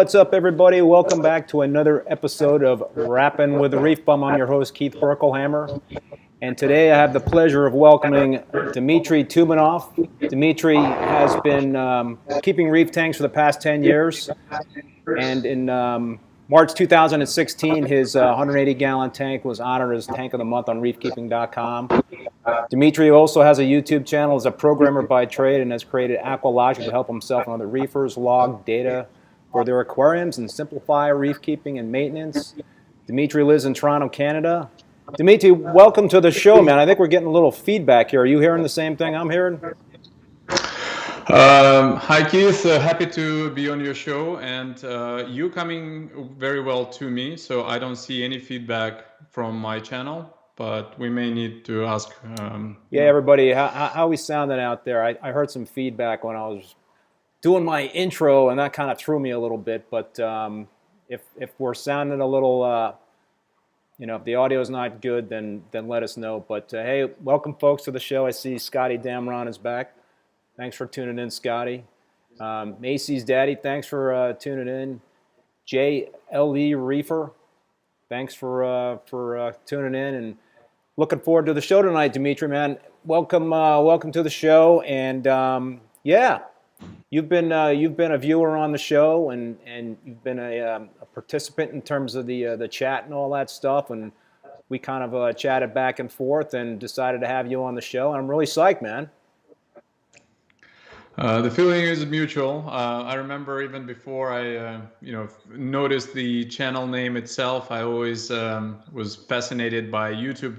what's up, everybody? Welcome back to another episode of Rappin with ReefBum. I'm your host, Keith Berkelhamer, and today I have the pleasure of welcoming Dmitry Tumanov. Dmitry has been keeping reef tanks for the past 10 years, and in March 2016, his 180-gallon tank was honored as Tank of the Month on reefkeeping.com. Dmitry also has a YouTube channel, is a programmer by trade, and has created Aquatic Log to help himself and other reefers log data for their aquariums and simplify reef keeping and maintenance. Dmitry lives in Toronto, Canada. Dmitry, welcome to the show, man. I think we're getting a little feedback here. Are you hearing the same thing I'm hearing? Hi, Keith. Happy to be on your show, and you coming very well to me, so I don't see any feedback from my channel, but we may need to ask. Yeah, everybody, how we sounding out there? I heard some feedback when I was doing my intro, and that kind of threw me a little bit. But if we're sounding a little, if the audio is not good, then let us know. But hey, welcome folks to the show. I see Scotty Damron is back. Thanks for tuning in, Scotty. Macy's Daddy, thanks for tuning in. JLE Reefer, thanks for tuning in and looking forward to the show tonight, Dmitry, man. Welcome to the show, and yeah. You've been a viewer on the show, and you've been a participant in terms of the chat and all that stuff, and we kind of chatted back and forth and decided to have you on the show, and I'm really psyched, man. The feeling is mutual. I remember even before I noticed the channel name itself, I always was fascinated by YouTube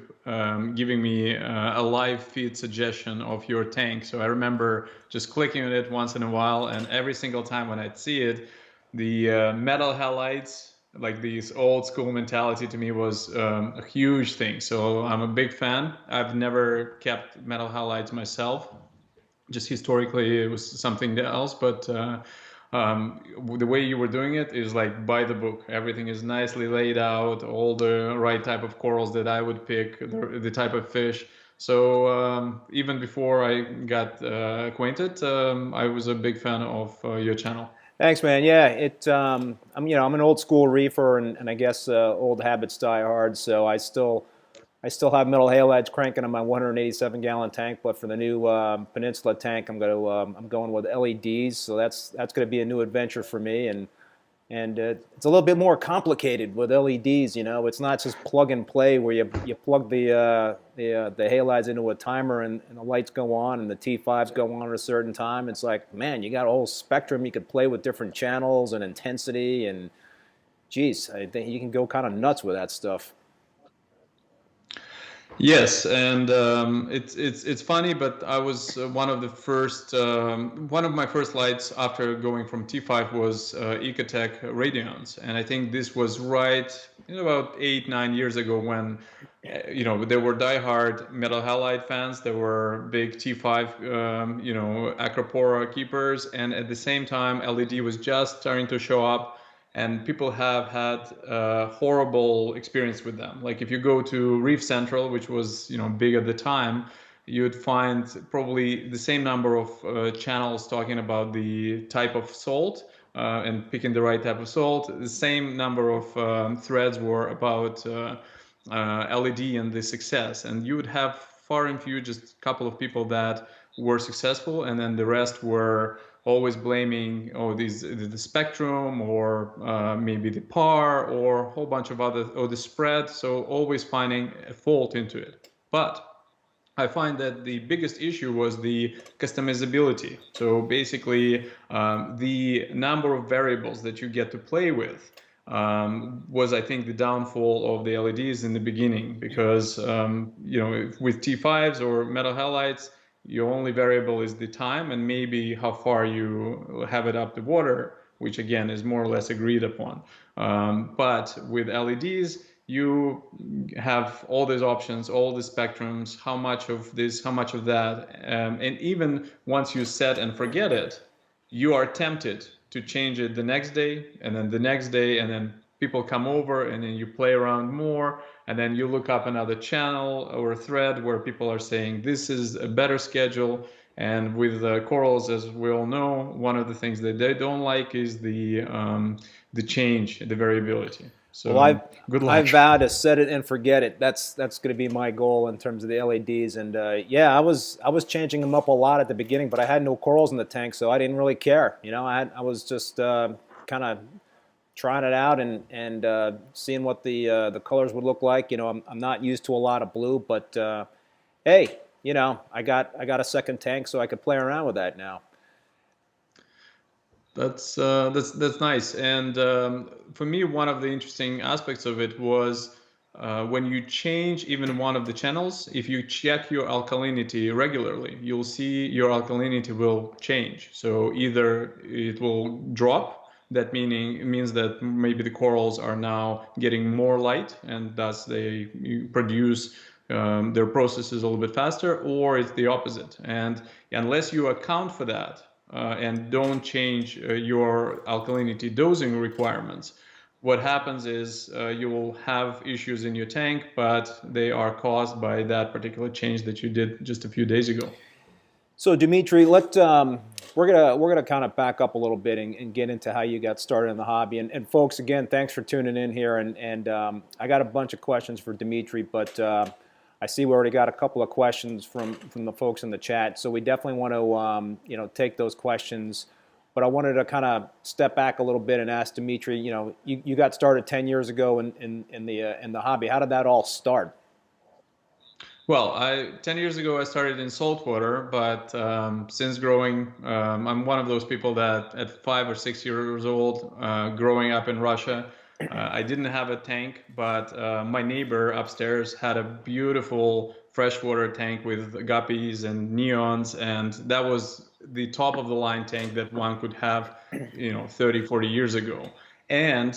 giving me a live feed suggestion of your tank. So I remember just clicking on it once in a while, and every single time when I'd see it, the metal halides, like this old school mentality, to me was a huge thing. So I'm a big fan. I've never kept metal halides myself. Just historically, it was something else, but the way you were doing it is like by the book. Everything is nicely laid out, all the right type of corals that I would pick, the type of fish. So even before I got acquainted, I was a big fan of your channel. Thanks, man. Yeah, I'm an old school reefer, and I guess old habits die hard. So I still have metal halides cranking on my 187-gallon tank, but for the new Peninsula tank, I'm going with LEDs. So that's going to be a new adventure for me, and it's a little bit more complicated with LEDs. It's not just plug and play where you plug the halides into a timer and the lights go on and the T5s go on at a certain time. It's like, man, you got a whole spectrum. You could play with different channels and intensity, and geez, I think you can go kind of nuts with that stuff. Yes, and it's funny, but I was one of my first lights after going from T5 was Ecotech Radions, and I think this was right about 8-9 years ago when there were diehard metal halide fans, there were big T5 Acropora keepers, and at the same time LED was just starting to show up. And people have had a horrible experience with them. Like if you go to Reef Central, which was big at the time, you'd find probably the same number of channels talking about the type of salt and picking the right type of salt. The same number of threads were about LED and the success. And you would have far and few, just a couple of people that were successful, and then the rest were always blaming the spectrum or maybe the par or a whole bunch of other, or the spread. So always finding a fault into it. But I find that the biggest issue was the customizability. So basically the number of variables that you get to play with was, I think, the downfall of the LEDs in the beginning, because with T5s or metal halides, your only variable is the time and maybe how far you have it up the water, which again is more or less agreed upon. But with LEDs, you have all these options, all the spectrums, how much of this, how much of that. And even once you set and forget it, you are tempted to change it the next day, and then the next day, and then people come over and then you play around more, and then you look up another channel or a thread where people are saying this is a better schedule, And with corals, as we all know, one of the things that they don't like is the change, the variability. So Well, good I luck. vow to set it and forget it. That's going to be my goal in terms of the LEDs. And yeah, I was changing them up a lot at the beginning, but I had no corals in the tank, so I didn't really care. You know, I was just kind of trying it out and seeing what the colors would look like. You know, I'm not used to a lot of blue, but hey, you know, I got a second tank, so I could play around with that now. That's nice. And for me, one of the interesting aspects of it was when you change even one of the channels. If you check your alkalinity regularly, you'll see your alkalinity will change. So either it will drop. That means that maybe the corals are now getting more light, and thus they produce their processes a little bit faster, or it's the opposite. And unless you account for that, and don't change your alkalinity dosing requirements, what happens is you will have issues in your tank, but they are caused by that particular change that you did just a few days ago. So Dmitry, we're gonna kind of back up a little bit and get into how you got started in the hobby. And folks, again, thanks for tuning in here. And I got a bunch of questions for Dmitry, but I see we already got a couple of questions from the folks in the chat. So we definitely want to you know, take those questions. But I wanted to kind of step back a little bit and ask Dmitry. You know, you got started 10 years ago in the hobby. How did that all start? Well, 10 years ago, I started in saltwater, but since growing, I'm one of those people that at 5 or 6 years old, growing up in Russia, I didn't have a tank, but my neighbor upstairs had a beautiful freshwater tank with guppies and neons, and that was the top of the line tank that one could have, 30, 40 years ago. And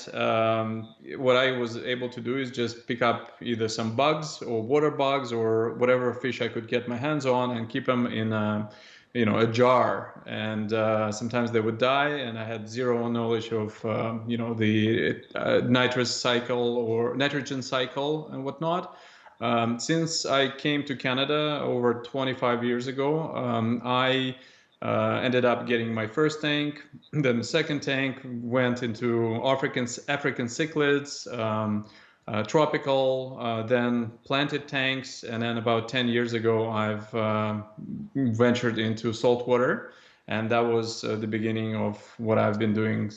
what I was able to do is just pick up either some bugs or water bugs or whatever fish I could get my hands on and keep them in a jar. And sometimes they would die, and I had zero knowledge of the nitrous cycle or nitrogen cycle and whatnot. Since I came to Canada over 25 years ago, I ended up getting my first tank. Then the second tank went into African cichlids, tropical, then planted tanks, and then about 10 years ago, I've ventured into saltwater, and that was the beginning of what I've been doing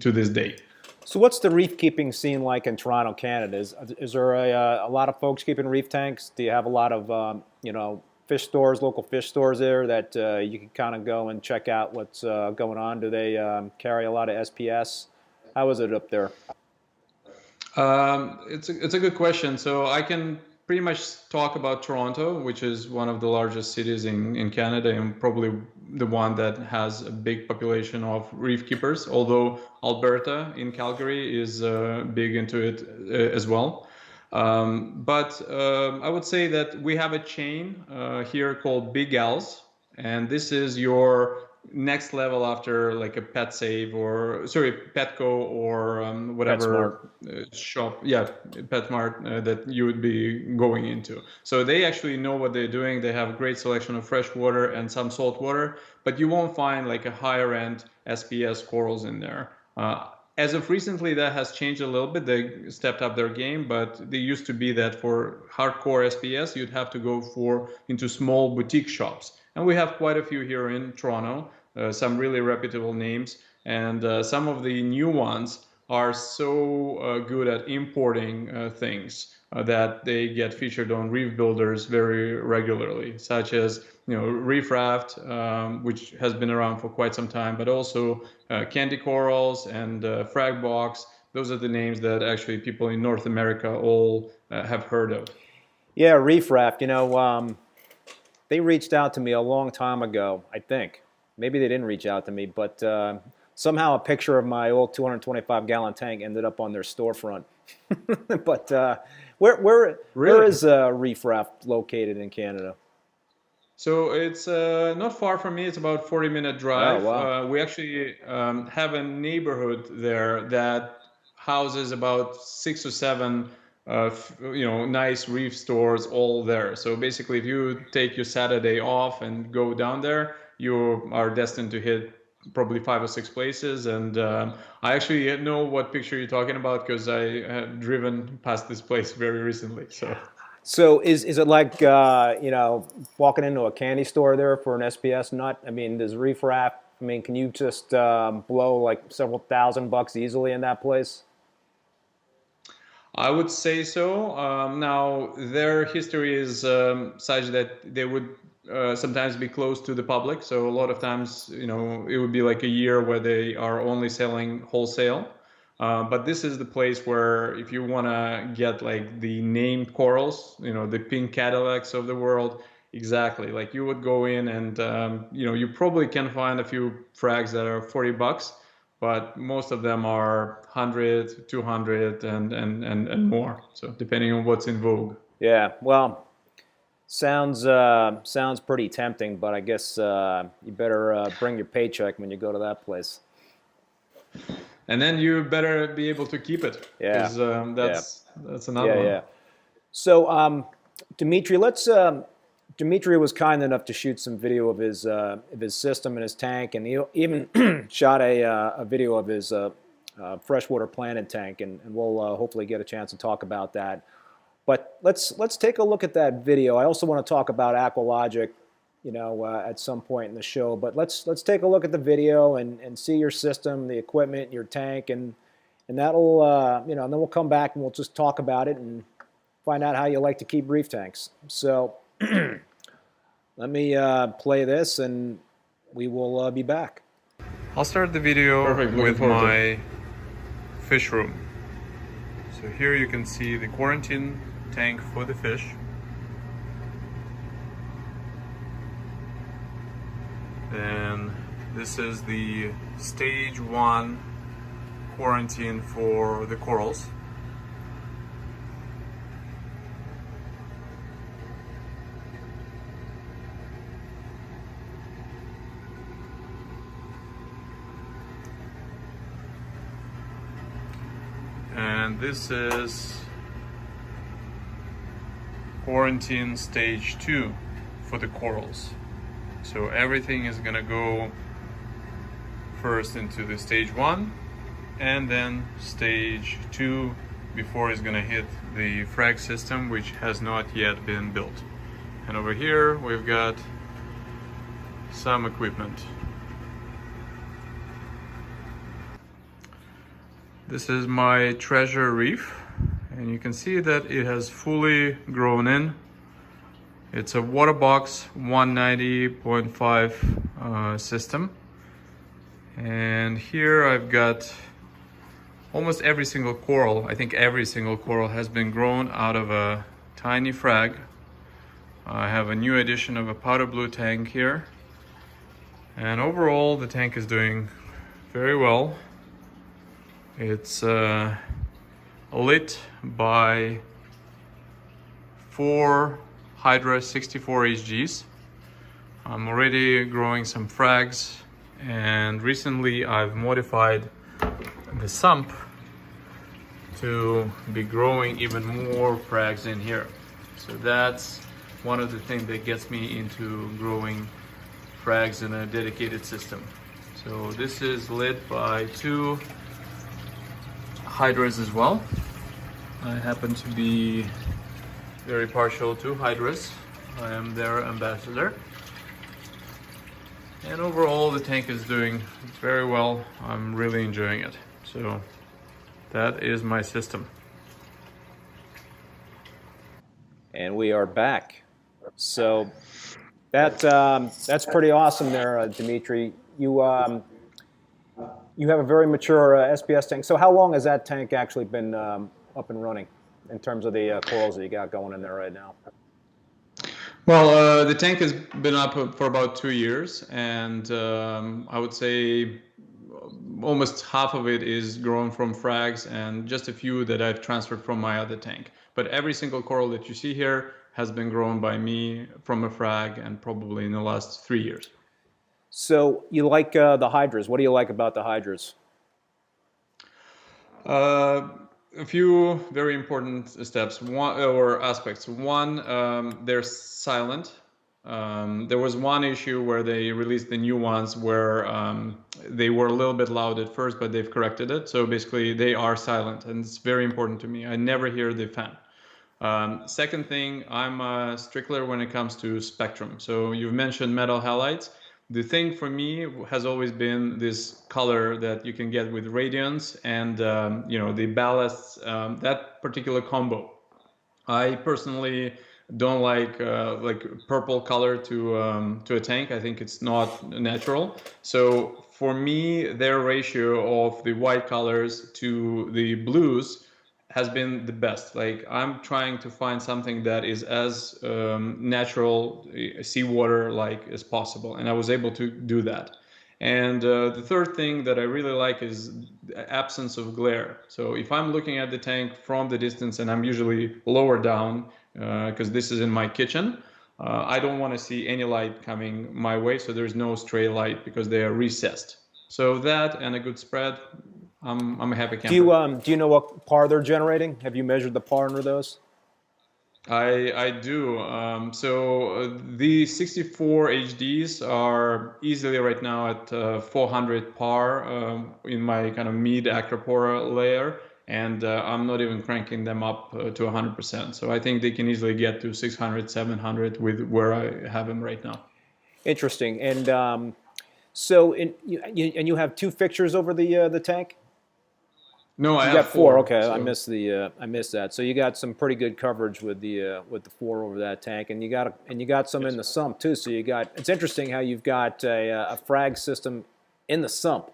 to this day. So what's the reef keeping scene like in Toronto, Canada? Is there a lot of folks keeping reef tanks? Do you have a lot of you know, fish stores, local fish stores there that you can kind of go and check out what's going on? Do they carry a lot of SPS? How is it up there? It's a good question. So I can pretty much talk about Toronto, which is one of the largest cities in Canada and probably the one that has a big population of reef keepers, although Alberta in Calgary is big into it as well. But I would say that we have a chain here called Big Al's, and this is your next level after like a Pet Save or Petco or whatever shop, yeah, PetSmart that you would be going into. So they actually know what they're doing. They have a great selection of fresh water and some salt water, but you won't find like a higher end SPS corals in there. As of recently, that has changed a little bit. They stepped up their game, but they used to be that for hardcore SPS, you'd have to go into small boutique shops. And we have quite a few here in Toronto, some really reputable names. And some of the new ones are so good at importing things that they get featured on Reef Builders very regularly, such as Reef Raft, which has been around for quite some time, but also Candy Corals and Frag Box. Those are the names that actually people in North America all have heard of. Yeah, Reef Raft. You know, they reached out to me a long time ago, I think. Maybe they didn't reach out to me, but somehow a picture of my old 225-gallon tank ended up on their storefront. But where is Reef Raft located in Canada? So it's not far from me. It's about 40-minute drive. Oh, wow. We actually have a neighborhood there that houses about 6 or 7 nice reef stores all there. So basically, if you take your Saturday off and go down there, you are destined to hit probably 5 or 6 places. And I actually know what picture you're talking about because I have driven past this place very recently. So is it like walking into a candy store there for an SPS nut? I mean, does Reef Wrap? I mean, can you just blow like several $1,000 easily in that place? I would say so. Now, their history is such that they would sometimes be closed to the public. So a lot of times, it would be like a year where they are only selling wholesale. But this is the place where if you want to get like the named corals, the pink Cadillacs of the world, exactly. Like you would go in and, you probably can find a few frags that are $40, but most of them are 100, 200 and more. So depending on what's in vogue. Yeah, well, sounds pretty tempting, but I guess you better bring your paycheck when you go to that place. And then you better be able to keep it. Yeah. That's another one. Yeah. So, Dmitry, Dmitry was kind enough to shoot some video of his system and his tank, and he even shot a video of his freshwater planted tank, and we'll hopefully get a chance to talk about that. But let's take a look at that video. I also want to talk about Aqualogic, at some point in the show. But let's take a look at the video and see your system, the equipment, your tank, and that'll and then we'll come back and we'll just talk about it and find out how you like to keep reef tanks. So let me play this and we will be back. I'll start the video with my fish room. So here you can see the quarantine tank for the fish. Then this is the stage 1 quarantine for the corals. And this is quarantine stage 2 for the corals. So everything is gonna go first into the stage 1 and then stage 2 before it's gonna hit the frag system, which has not yet been built. And over here we've got some equipment. This is my treasure reef, and you can see that it has fully grown in. It's a water box 190.5 system, and here I've got almost every single coral. I think every single coral has been grown out of a tiny frag. I have a new addition of a powder blue tank here, and overall the tank is doing very well. It's lit by 4 Hydras 64 HGs. I'm already growing some frags, and recently I've modified the sump to be growing even more frags in here. So that's one of the things that gets me into growing frags in a dedicated system. So this is lit by 2 Hydras as well. I happen to be very partial to Hydras. I am their ambassador. And overall the tank is doing very well. I'm really enjoying it. So that is my system. And we are back. So that's pretty awesome there, Dmitry. You have a very mature SPS tank. So how long has that tank actually been up and running in terms of the corals that you got going in there right now? Well, the tank has been up for about 2 years, and I would say almost half of it is grown from frags and just a few that I've transferred from my other tank. But every single coral that you see here has been grown by me from a frag, and probably in the last 3 years. So you like the Hydras. What do you like about the Hydras? a few very important steps, or aspects. One, they're silent. There was one issue where they released the new ones where they were a little bit loud at first, but they've corrected it. So basically they are silent, and it's very important to me. I never hear the fan. Second thing, I'm a stickler when it comes to spectrum. So you've mentioned metal halides. The thing for me has always been this color that you can get with radiance and the ballasts, that particular combo. I personally don't like purple color to a tank. I think it's not natural. So for me, their ratio of the white colors to the blues has been the best. Like, I'm trying to find something that is as natural seawater like as possible, and I was able to do that. And the third thing that I really like is the absence of glare. So if I'm looking at the tank from the distance, and I'm usually lower down because this is in my kitchen, I don't want to see any light coming my way, so there's no stray light because they are recessed. So that and a good spread, I'm a happy camper. Do you know what par they're generating? Have you measured the par under those? I do. The 64 HDs are easily right now at 400 par in my kind of mid acropora layer, and I'm not even cranking them up to 100%. So I think they can easily get to 600, 700 with where I have them right now. Interesting. And you have two fixtures over the tank? No, I You have got four. Okay, so. I missed that. So you got some pretty good coverage with the four over that tank, and you got some in the sump too. So it's interesting how you've got a frag system in the sump.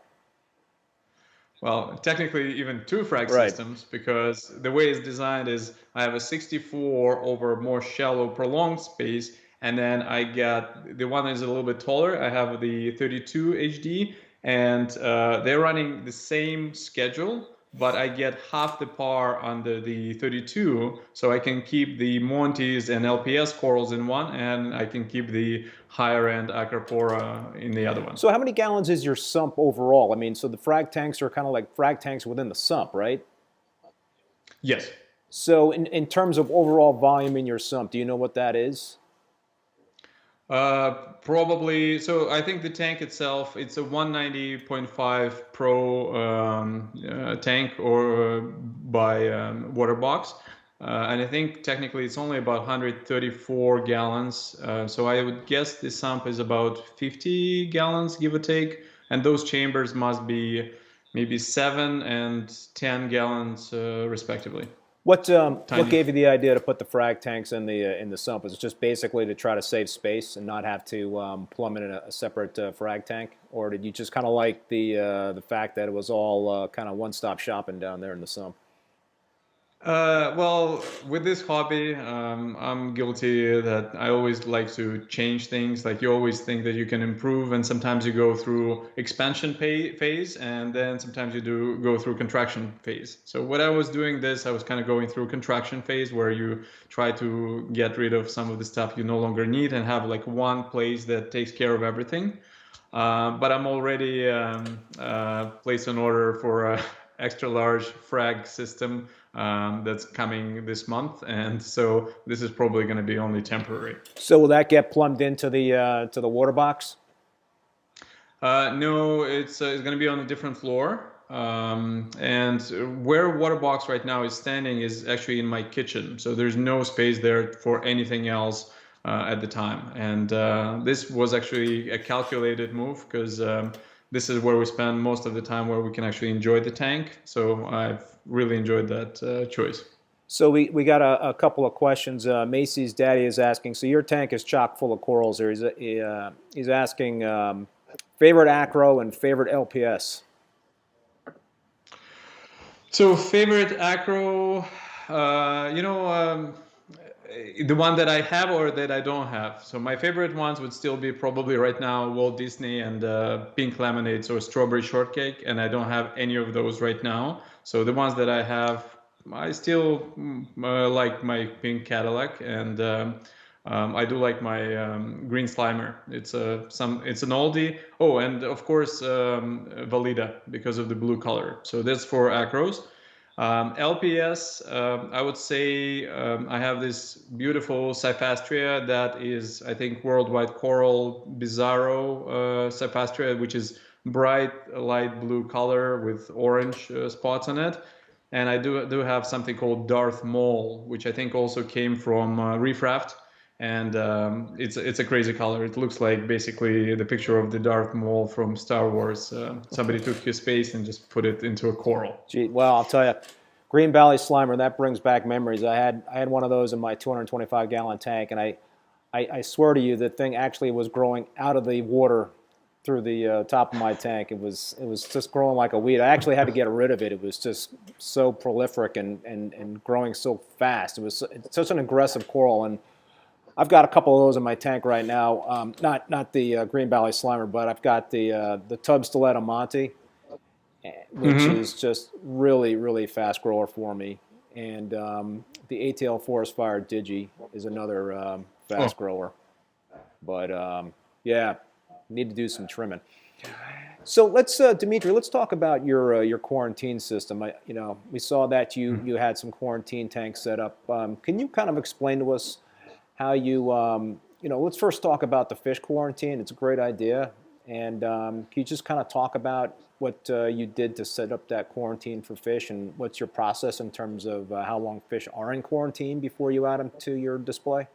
Well, technically even two frag Right. systems, because the way it's designed is I have a 64 over more shallow prolonged space, and then I got the one that is a little bit taller. I have the 32 HD, and they're running the same schedule, but I get half the par under the 32, so I can keep the Montes and LPS corals in one, and I can keep the higher end Acropora in the other one. So how many gallons is your sump overall? I mean, so the frag tanks are kind of like frag tanks within the sump, right? Yes. So in terms of overall volume in your sump, do you know what that is? Probably. So I think the tank itself, it's a 190.5 Pro tank or by water box. And I think technically it's only about 134 gallons. So I would guess the sump is about 50 gallons, give or take. And those chambers must be maybe 7 and 10 gallons respectively. What gave you the idea to put the frag tanks in the sump? Was it just basically to try to save space and not have to plumb in a separate frag tank, or did you just kind of like the fact that it was all kind of one-stop shopping down there in the sump? Well, with this hobby, I'm guilty that I always like to change things. Like, you always think that you can improve, and sometimes you go through expansion phase, and then sometimes you do go through contraction phase. So what I was doing this, I was kind of going through contraction phase, where you try to get rid of some of the stuff you no longer need and have like one place that takes care of everything. But I'm already placed an order for a extra large frag system that's coming this month, and so this is probably going to be only temporary. So will that get plumbed into the water box? No, it's going to be on a different floor, and where water box right now is standing is actually in my kitchen, so there's no space there for anything else at the time. And this was actually a calculated move, because this is where we spend most of the time, where we can actually enjoy the tank. So I've really enjoyed that choice. So we got a couple of questions. Macy's daddy is asking, so your tank is chock full of corals there. He's asking favorite acro and favorite LPS. So favorite acro, the one that I have or that I don't have. So my favorite ones would still be probably right now Walt Disney and pink lemonades or strawberry shortcake, and I don't have any of those right now. So the ones that I have, I still like my pink Cadillac, and I do like my green Slimer. It's an oldie. Oh, and of course Valida, because of the blue color. So that's for acros. LPS, I would say I have this beautiful Cyphastria that is, I think, worldwide coral bizarro Cyphastria, which is bright light blue color with orange spots on it. And I do have something called Darth Maul, which I think also came from Reef Raft. And it's a crazy color. It looks like basically the picture of the Darth Maul from Star Wars. Somebody took his face and just put it into a coral. Gee, well, I'll tell you, Green Valley Slimer, that brings back memories. I had one of those in my 225-gallon tank, and I swear to you, the thing actually was growing out of the water through the top of my tank. It was just growing like a weed. I actually had to get rid of it. It was just so prolific and growing so fast. It's such an aggressive coral, and I've got a couple of those in my tank right now. Not the Green Valley Slimer, but I've got the Tub Stiletto Monty, which is just really fast grower for me. And the ATL Forest Fire Digi is another fast grower. But yeah, need to do some trimming. So let's, Dmitry, let's talk about your quarantine system. We saw that you had some quarantine tanks set up. Can you kind of explain to us how you, let's first talk about the fish quarantine. It's a great idea. And can you just kind of talk about what you did to set up that quarantine for fish, and what's your process in terms of how long fish are in quarantine before you add them to your display?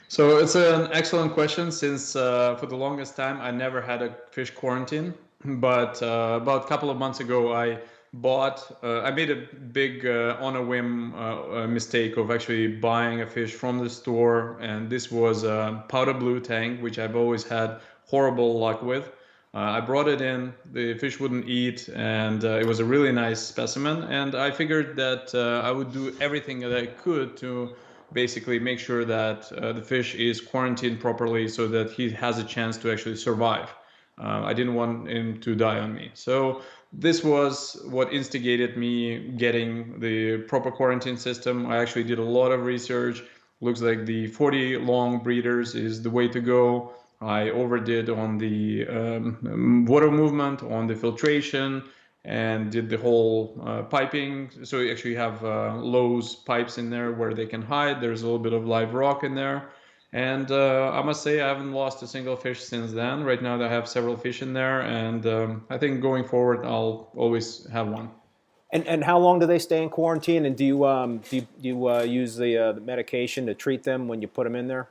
So it's an excellent question, since for the longest time I never had a fish quarantine. But about a couple of months ago, I made a big on a whim mistake of actually buying a fish from the store, and this was a powder blue tank, which I've always had horrible luck with. I brought it in, the fish wouldn't eat, and it was a really nice specimen, and I figured that I would do everything that I could to basically make sure that the fish is quarantined properly so that he has a chance to actually survive. I didn't want him to die on me. So this was what instigated me getting the proper quarantine system. I actually did a lot of research. Looks like the 40 long breeders is the way to go. I overdid on the water movement, on the filtration, and did the whole piping. So you actually have Lowe's pipes in there where they can hide. There's a little bit of live rock in there. And I must say I haven't lost a single fish since then. Right now I have several fish in there, and I think going forward I'll always have one. And how long do they stay in quarantine? And do you use the medication to treat them when you put them in there?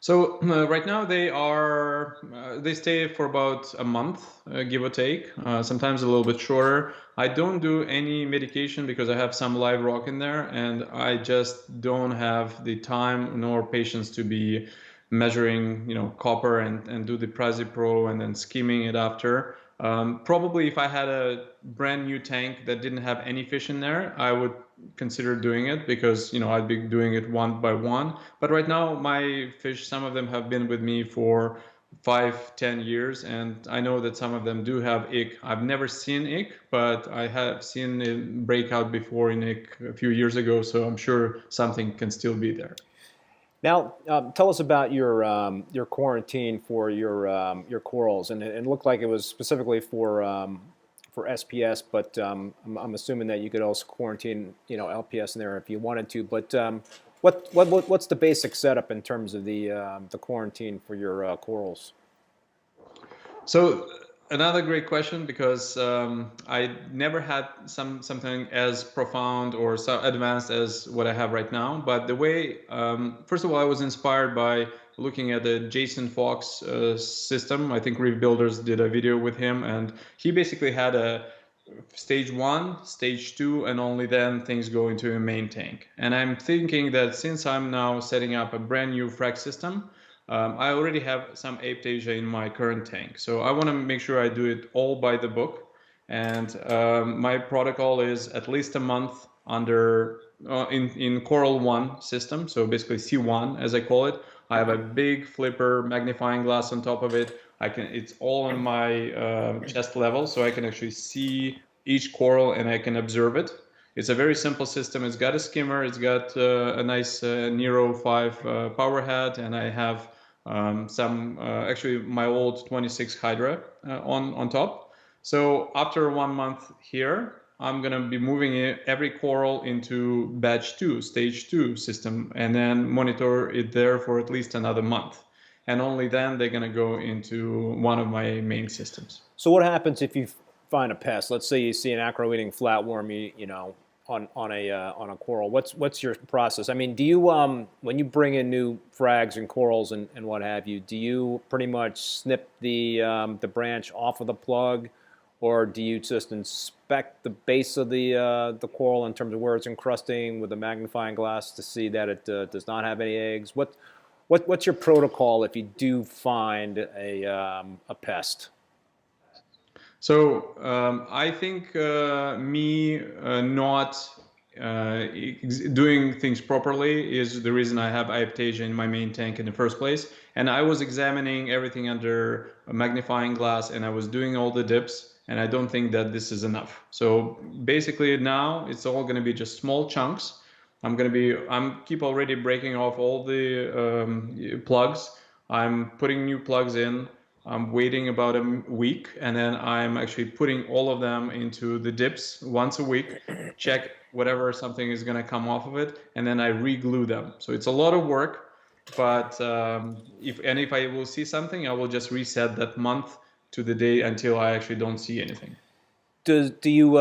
So right now they stay for about a month, give or take, sometimes a little bit shorter. I don't do any medication because I have some live rock in there, and I just don't have the time nor patience to be measuring, copper and do the Prazipro and then skimming it after. Probably if I had a brand new tank that didn't have any fish in there, I would consider doing it, because I'd be doing it one by one. But right now my fish, some of them have been with me for 5-10 years, and I know that some of them do have ick. I've never seen ick, but I have seen it break out before in ick a few years ago, so I'm sure something can still be there. Now, tell us about your quarantine for your corals, and it looked like it was specifically for SPS, but I'm assuming that you could also quarantine LPS in there if you wanted to. But what's the basic setup in terms of the quarantine for your corals? So another great question, because I never had something as profound or so advanced as what I have right now. But the way, first of all, I was inspired by looking at the Jason Fox system. I think Reef Builders did a video with him, and he basically had a stage 1, stage 2, and only then things go into a main tank. And I'm thinking that since I'm now setting up a brand new frag system, I already have some Aptasia in my current tank. So I want to make sure I do it all by the book. And my protocol is at least a month under in Coral 1 system. So basically C1, as I call it. I have a big flipper magnifying glass on top of it. It's all on my chest level, so I can actually see each coral and I can observe it. It's a very simple system. It's got a skimmer, it's got a nice Nero 5 power head, and I have actually my old 26 Hydra on top. So after 1 month here, I'm going to be moving every coral into batch 2, stage 2 system, and then monitor it there for at least another month. And only then they're going to go into one of my main systems. So what happens if you find a pest? Let's say you see an acro-eating flatworm, you know, on a coral. What's your process? I mean, do you when you bring in new frags and corals and what have you, do you pretty much snip the branch off of the plug, or do you just inspect the base of the coral in terms of where it's encrusting with a magnifying glass to see that it does not have any eggs? What's your protocol if you do find a pest? So I think me not doing things properly is the reason I have Aptasia in my main tank in the first place. And I was examining everything under a magnifying glass, and I was doing all the dips, and I don't think that this is enough. So basically now it's all going to be just small chunks. I'm keep already breaking off all the plugs. I'm putting new plugs in. I'm waiting about a week, and then I'm actually putting all of them into the dips once a week, check whatever something is going to come off of it, and then I re-glue them. So it's a lot of work, but if I will see something, I will just reset that month to the day until I actually don't see anything. Do you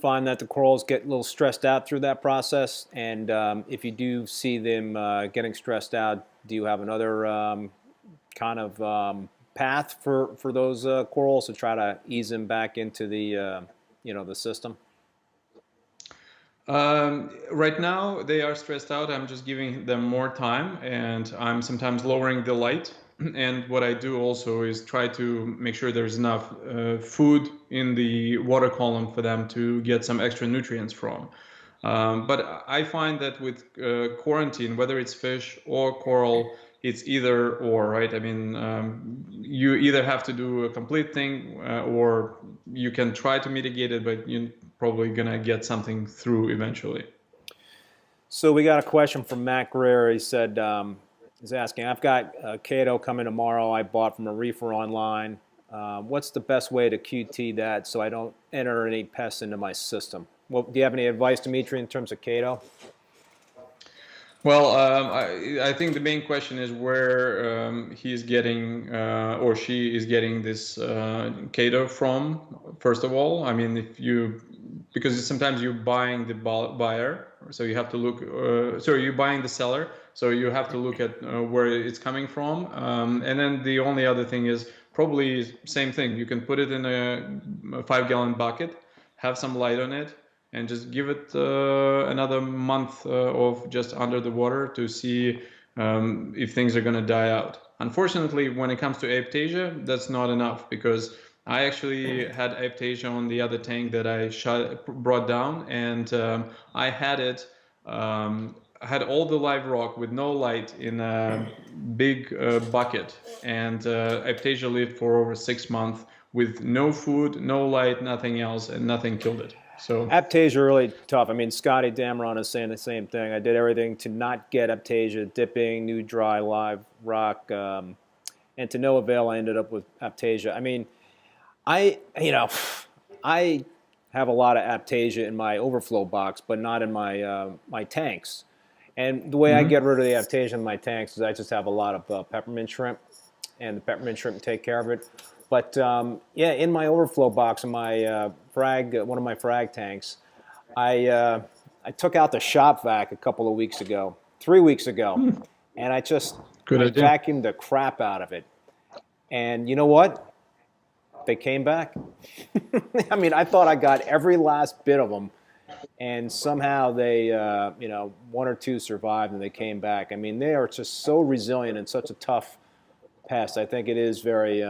find that the corals get a little stressed out through that process? And if you do see them getting stressed out, do you have another kind of path for those corals to try to ease them back into the the system? Right now they are stressed out. I'm just giving them more time, and I'm sometimes lowering the light. And what I do also is try to make sure there's enough food in the water column for them to get some extra nutrients from. But I find that with quarantine, whether it's fish or coral, it's either or, right? I mean, you either have to do a complete thing or you can try to mitigate it, but you're probably going to get something through eventually. So we got a question from Matt Greer. He said, he's asking, I've got a cato coming tomorrow I bought from a reefer online. What's the best way to QT that so I don't enter any pests into my system? Well, do you have any advice, Dmitry, in terms of cato? Well, I think the main question is where he's getting or she is getting this cato from, first of all. I mean, because sometimes you're buying the buyer, so you have to look, sorry, you're buying the seller, so you have to look at where it's coming from. And then the only other thing is probably same thing. You can put it in a 5-gallon bucket, have some light on it, and just give it another month of just under the water to see if things are going to die out. Unfortunately, when it comes to Aptasia, that's not enough, because I actually had Aptasia on the other tank that I brought down, and I had it. I had all the live rock with no light in a big bucket, and Aptasia lived for over 6 months with no food, no light, nothing else, and nothing killed it. So Aptasia really tough. I mean, Scotty Dameron is saying the same thing. I did everything to not get Aptasia, dipping, new dry, live rock, and to no avail. I ended up with Aptasia. I mean, I have a lot of Aptasia in my overflow box, but not in my my tanks. And the way I get rid of the Aptasia in my tanks is I just have a lot of peppermint shrimp, and the peppermint shrimp take care of it. But yeah, in my overflow box, in my one of my frag tanks, I took out the shop vac a couple of weeks ago, 3 weeks ago, and I vacuumed the crap out of it. And you know what? They came back. I mean, I thought I got every last bit of them, and somehow they, one or two survived and they came back. I mean, they are just so resilient and such a tough pest. I think it is very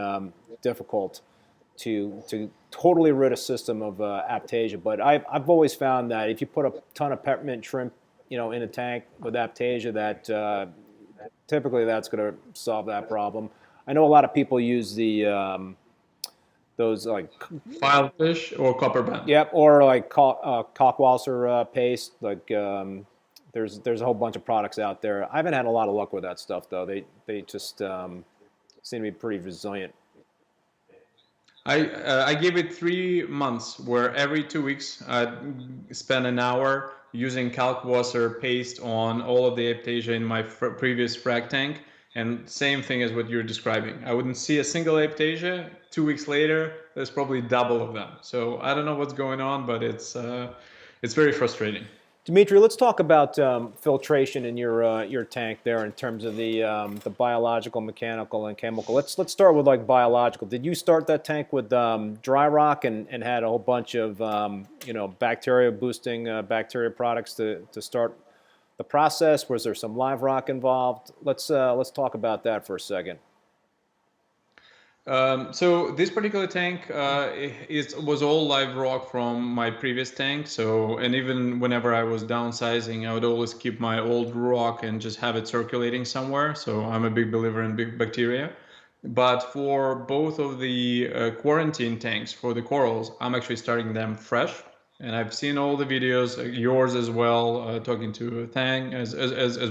difficult to totally rid a system of Aptasia. But I've always found that if you put a ton of peppermint shrimp, in a tank with Aptasia, that typically that's going to solve that problem. I know a lot of people use the those like filefish or copper band. Yep, or like Kalkwasser paste. Like there's a whole bunch of products out there. I haven't had a lot of luck with that stuff though. They just seem to be pretty resilient. I gave it 3 months where every 2 weeks I'd spend an hour using kalkwasser paste on all of the Aptasia in my previous frag tank. And same thing as what you're describing. I wouldn't see a single Aptasia. 2 weeks later, there's probably double of them. So I don't know what's going on, but it's very frustrating. Dmitry, let's talk about filtration in your tank there in terms of the biological, mechanical, and chemical. Let's start with like biological. Did you start that tank with dry rock and had a whole bunch of bacteria boosting bacteria products to start the process? Was there some live rock involved? Let's talk about that for a second. So this particular tank was all live rock from my previous tank. So, and even whenever I was downsizing, I would always keep my old rock and just have it circulating somewhere. So I'm a big believer in big bacteria. But for both of the quarantine tanks for the corals, I'm actually starting them fresh. And I've seen all the videos, yours as well, talking to Thang, as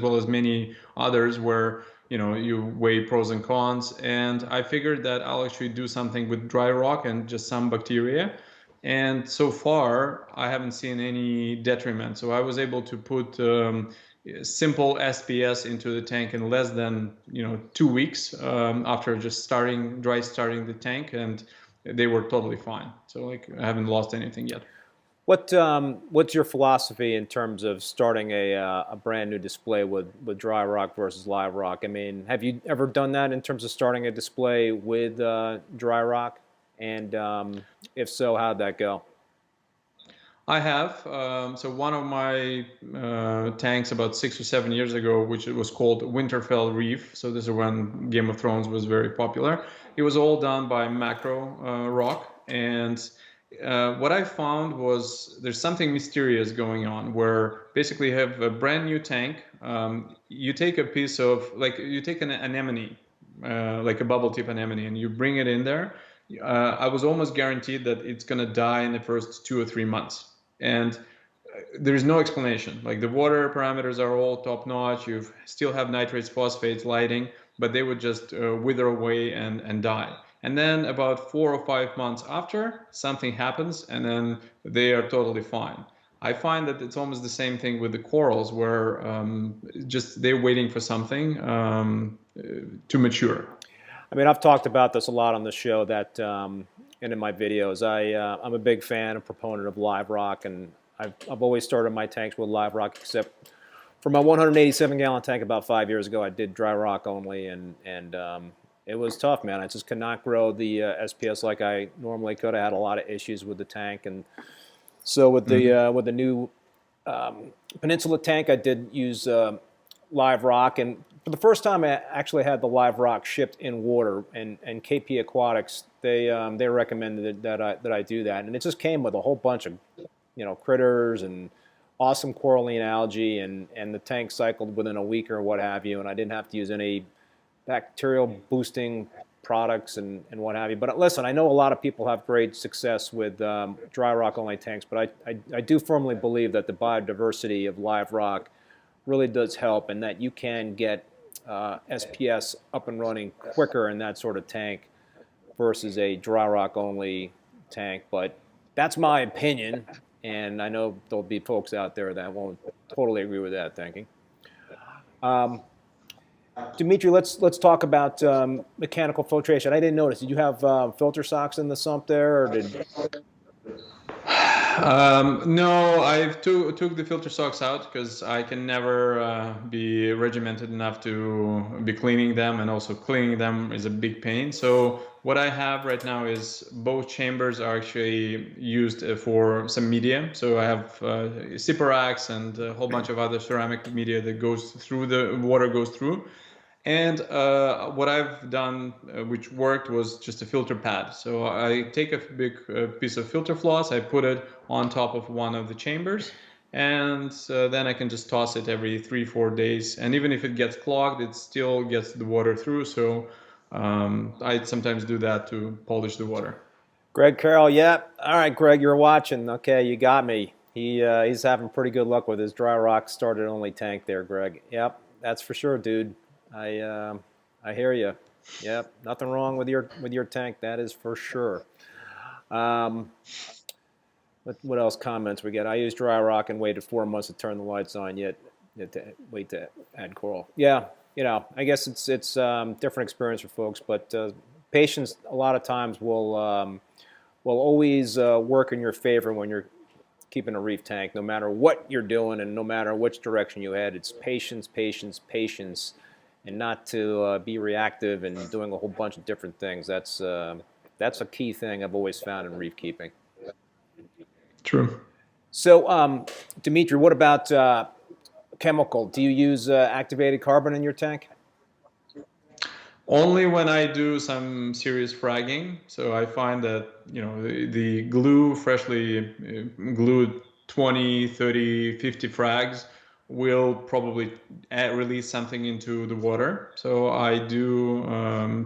well as many others, where you weigh pros and cons. And I figured that I'll actually do something with dry rock and just some bacteria. And so far, I haven't seen any detriment. So I was able to put simple SPS into the tank in less than 2 weeks after just dry starting the tank, and they were totally fine. So like I haven't lost anything yet. What's your philosophy in terms of starting a brand new display with dry rock versus live rock? I mean, have you ever done that in terms of starting a display with dry rock? And if so, how'd that go? I have. So one of my tanks about 6 or 7 years ago, which was called Winterfell Reef. So this is when Game of Thrones was very popular. It was all done by macro rock. And what I found was there's something mysterious going on where basically you have a brand new tank. You take a piece of, you take an anemone, like a bubble tip anemone, and you bring it in there. I was almost guaranteed that it's going to die in the first 2 or 3 months. And there's no explanation. Like the water parameters are all top notch. You still have nitrates, phosphates, lighting, but they would just wither away and die. And then about 4 or 5 months after, something happens, and then they are totally fine. I find that it's almost the same thing with the corals, where just they're waiting for something to mature. I mean, I've talked about this a lot on the show that, and in my videos, I'm a big fan and proponent of live rock, and I've always started my tanks with live rock, except for my 187-gallon tank about 5 years ago, I did dry rock only, and it was tough, man. I just could not grow the SPS like I normally could. I had a lot of issues with the tank, and so with the new Peninsula tank, I did use live rock, and for the first time, I actually had the live rock shipped in water, and KP Aquatics they recommended that I do that, and it just came with a whole bunch of critters and awesome coralline algae, and the tank cycled within a week or what have you, and I didn't have to use any bacterial boosting products and what have you. But listen, I know a lot of people have great success with dry rock only tanks, but I do firmly believe that the biodiversity of live rock really does help, and that you can get SPS up and running quicker in that sort of tank versus a dry rock only tank. But that's my opinion, and I know there'll be folks out there that won't totally agree with that thinking. Dmitry, let's talk about mechanical filtration. I didn't notice. Did you have filter socks in the sump there, or did? No, I took the filter socks out because I can never be regimented enough to be cleaning them, and also cleaning them is a big pain. So what I have right now is both chambers are actually used for some media. So I have Cyperax and a whole bunch of other ceramic media that goes through, the water goes through. And what I've done, which worked, was just a filter pad. So I take a big piece of filter floss, I put it on top of one of the chambers, and then I can just toss it every 3-4 days. And even if it gets clogged, it still gets the water through. So I sometimes do that to polish the water. Greg Carroll, yeah. All right, Greg, you're watching. Okay, you got me. He's having pretty good luck with his dry rock started only tank there, Greg. Yep, that's for sure, dude. I hear you. Yep. Nothing wrong with your tank. That is for sure. Um, what else comments we get? I use dry rock and waited 4 months to turn the lights on. Yet to wait to add coral. Yeah. I guess it's different experience for folks, but patience a lot of times will always work in your favor when you're keeping a reef tank, no matter what you're doing and no matter which direction you head. It's patience, patience, patience, and not to be reactive and doing a whole bunch of different things. That's a key thing I've always found in reef keeping. True. So, Dmitry, what about chemical? Do you use activated carbon in your tank? Only when I do some serious fragging. So I find that, the glue, freshly glued 20, 30, 50 frags will probably release something into the water. So I do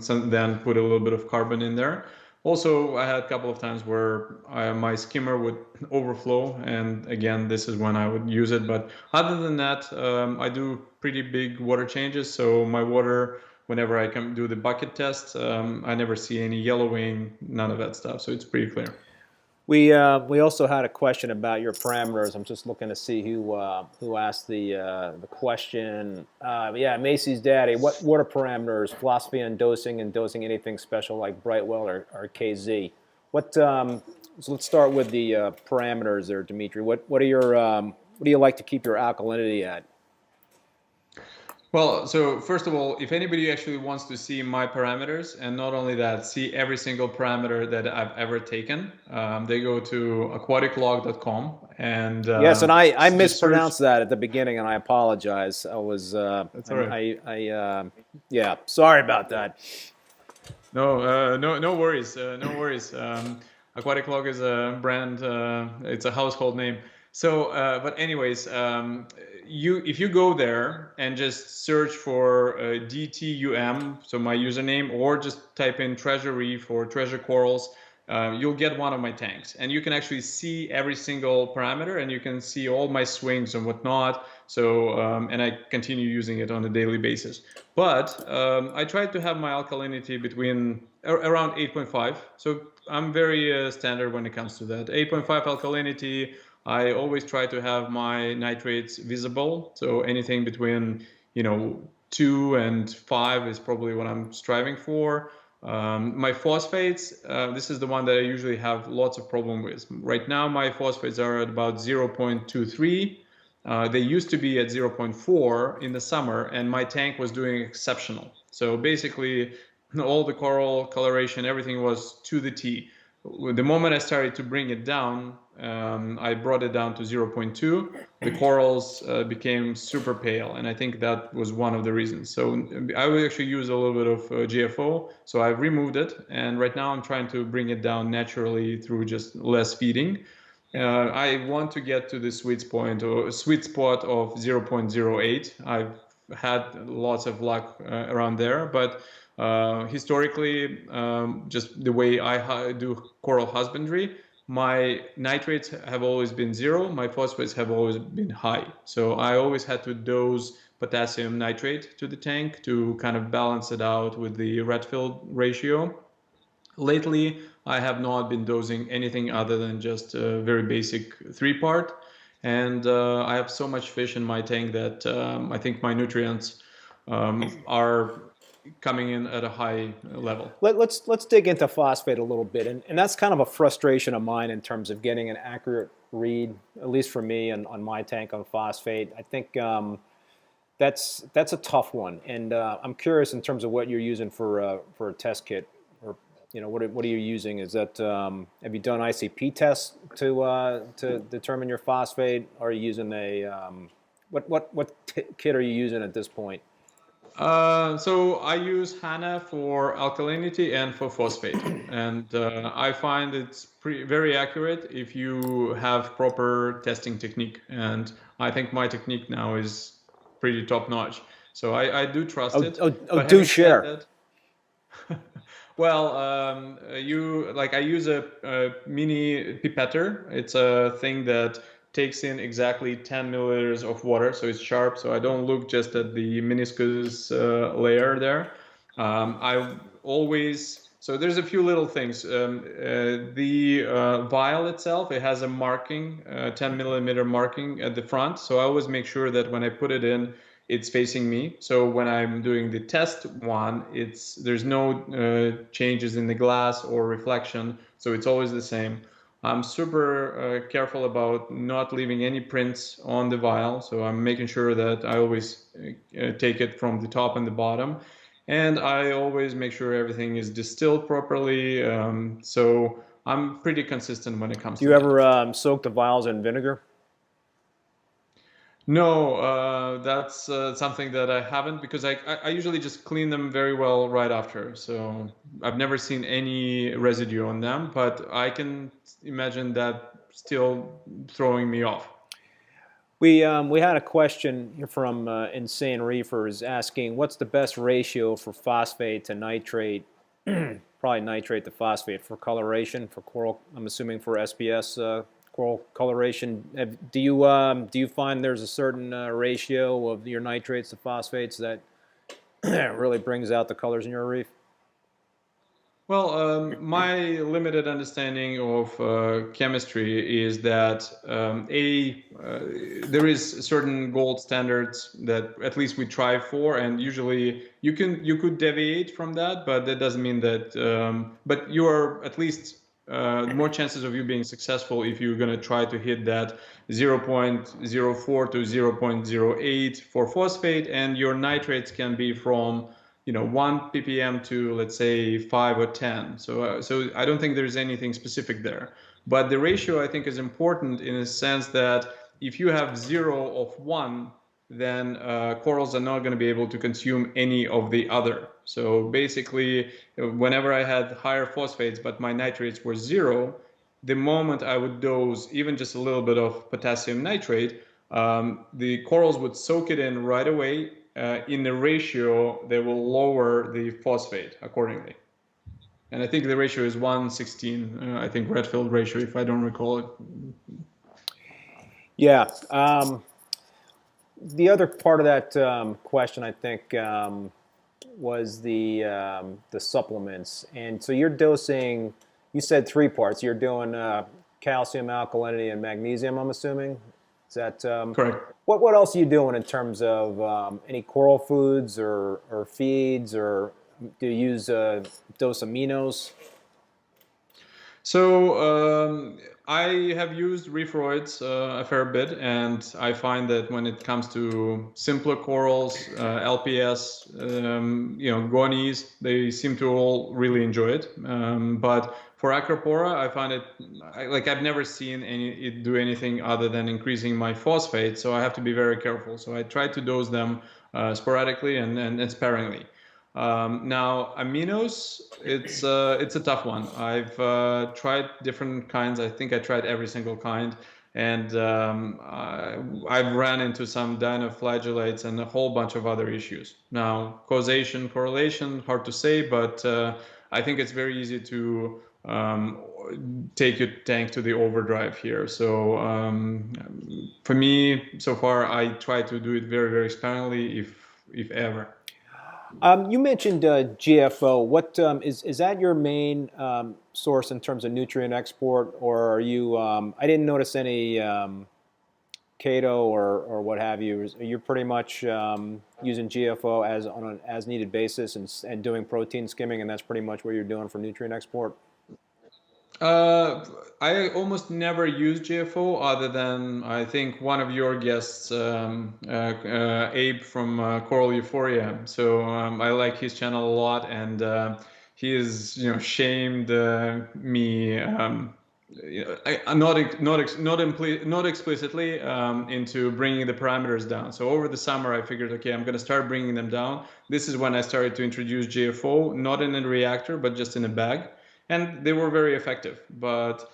then put a little bit of carbon in there. Also, I had a couple of times where my skimmer would overflow, and again, this is when I would use it. But other than that, I do pretty big water changes. So my water, whenever I can do the bucket test, I never see any yellowing, none of that stuff. So it's pretty clear. We also had a question about your parameters. I'm just looking to see who asked the question. Yeah, Macy's daddy. What water parameters? Philosophy and dosing anything special like Brightwell or KZ? So let's start with the parameters there, Dmitry. What do you like to keep your alkalinity at? Well, so first of all, if anybody actually wants to see my parameters, and not only that, see every single parameter that I've ever taken, they go to aquaticlog.com. And yes, and I mispronounced that at the beginning, and I apologize. I was That's all right. Yeah, sorry about that. No worries. No worries. Aquatic Log is a brand. It's a household name. So, but anyways, if you go there and just search for DTUM, so my username, or just type in Treasure Reef or Treasure Corals, you'll get one of my tanks, and you can actually see every single parameter, and you can see all my swings and whatnot. So, and I continue using it on a daily basis. But I try to have my alkalinity between around 8.5. So I'm very standard when it comes to that. 8.5 alkalinity. I always try to have my nitrates visible. So anything between 2 and 5 is probably what I'm striving for. My phosphates, this is the one that I usually have lots of problem with. Right now, my phosphates are at about 0.23. They used to be at 0.4 in the summer, and my tank was doing exceptional. So basically, all the coral coloration, everything was to the T. The moment I started to bring it down, I brought it down to 0.2. The corals became super pale, and I think that was one of the reasons. So I will actually use a little bit of GFO. So I've removed it, and right now I'm trying to bring it down naturally through just less feeding. I want to get to the sweet spot of 0.08. I've had lots of luck around there, but historically, just the way I do coral husbandry, my nitrates have always been 0. My phosphates have always been high. So I always had to dose potassium nitrate to the tank to kind of balance it out with the red-filled ratio. Lately, I have not been dosing anything other than just a very basic 3-part. And I have so much fish in my tank that I think my nutrients are coming in at a high level. Let's dig into phosphate a little bit, and that's kind of a frustration of mine in terms of getting an accurate read, at least for me on my tank on phosphate. I think that's a tough one, and I'm curious in terms of what you're using for a test kit, or what are you using? Is that have you done ICP tests to determine your phosphate? Or are you using a what kit are you using at this point? So I use HANA for alkalinity and for phosphate, and I find it's very accurate if you have proper testing technique. And I think my technique now is pretty top notch. So I do trust it. Do share. Well, I use a mini pipetter. It's a thing that takes in exactly 10 milliliters of water, so it's sharp, so I don't look just at the meniscus layer there. I always, so there's a few little things. The vial itself, it has a marking, 10 millimeter marking at the front. So I always make sure that when I put it in, it's facing me. So when I'm doing the test one, there's no changes in the glass or reflection. So it's always the same. I'm super careful about not leaving any prints on the vial. So I'm making sure that I always take it from the top and the bottom. And I always make sure everything is distilled properly. So I'm pretty consistent when it comes to Do you ever soak the vials in vinegar? No, that's something that I haven't, because I usually just clean them very well right after. So I've never seen any residue on them, but I can imagine that still throwing me off. We had a question here from Insane Reefers asking, what's the best ratio for phosphate to nitrate, probably nitrate to phosphate for coloration, for coral, I'm assuming for SPS coral coloration. Do you find there's a certain ratio of your nitrates to phosphates that really brings out the colors in your reef? Well, my limited understanding of chemistry is that there is certain gold standards that at least we try for, and usually you could deviate from that, but that doesn't mean that. But you are at least more chances of you being successful if you're going to try to hit that 0.04 to 0.08 for phosphate, and your nitrates can be from 1 ppm to, let's say, 5 or 10. So I don't think there's anything specific there. But the ratio, I think, is important in a sense that if you have 0 of 1, then corals are not going to be able to consume any of the other. So basically, whenever I had higher phosphates, but my nitrates were 0, the moment I would dose even just a little bit of potassium nitrate, the corals would soak it in right away. In the ratio, they will lower the phosphate accordingly. And I think the ratio is 1:16, I think Redfield ratio, if I don't recall it. Yeah. The other part of that question, I think, was the supplements. And so you're dosing, you said 3 parts. You're doing calcium, alkalinity, and magnesium, I'm assuming? Is that correct? What else are you doing in terms of any coral foods or feeds, or do you use dose aminos? So I have used reefroids a fair bit, and I find that when it comes to simpler corals, LPS, gonies, they seem to all really enjoy it. But for Acropora, I find it I've never seen it do anything other than increasing my phosphate, so I have to be very careful. So I try to dose them sporadically and sparingly. Now aminos, it's a tough one. I've tried different kinds. I think I tried every single kind, and I've ran into some dinoflagellates and a whole bunch of other issues. Now causation, correlation, hard to say, but I think it's very easy to take your tank to the overdrive here. So for me, so far, I try to do it very, very sparingly, if ever. You mentioned GFO. What is that your main source in terms of nutrient export, or are you? I didn't notice any cato or what have you. You're pretty much using GFO as on an as needed basis and doing protein skimming, and that's pretty much what you're doing for nutrient export. I almost never use GFO other than I think one of your guests, Abe from Coral Euphoria. So I like his channel a lot, and he has shamed me. Not explicitly into bringing the parameters down. So over the summer, I figured, okay, I'm going to start bringing them down. This is when I started to introduce GFO, not in a reactor, but just in a bag. And they were very effective. But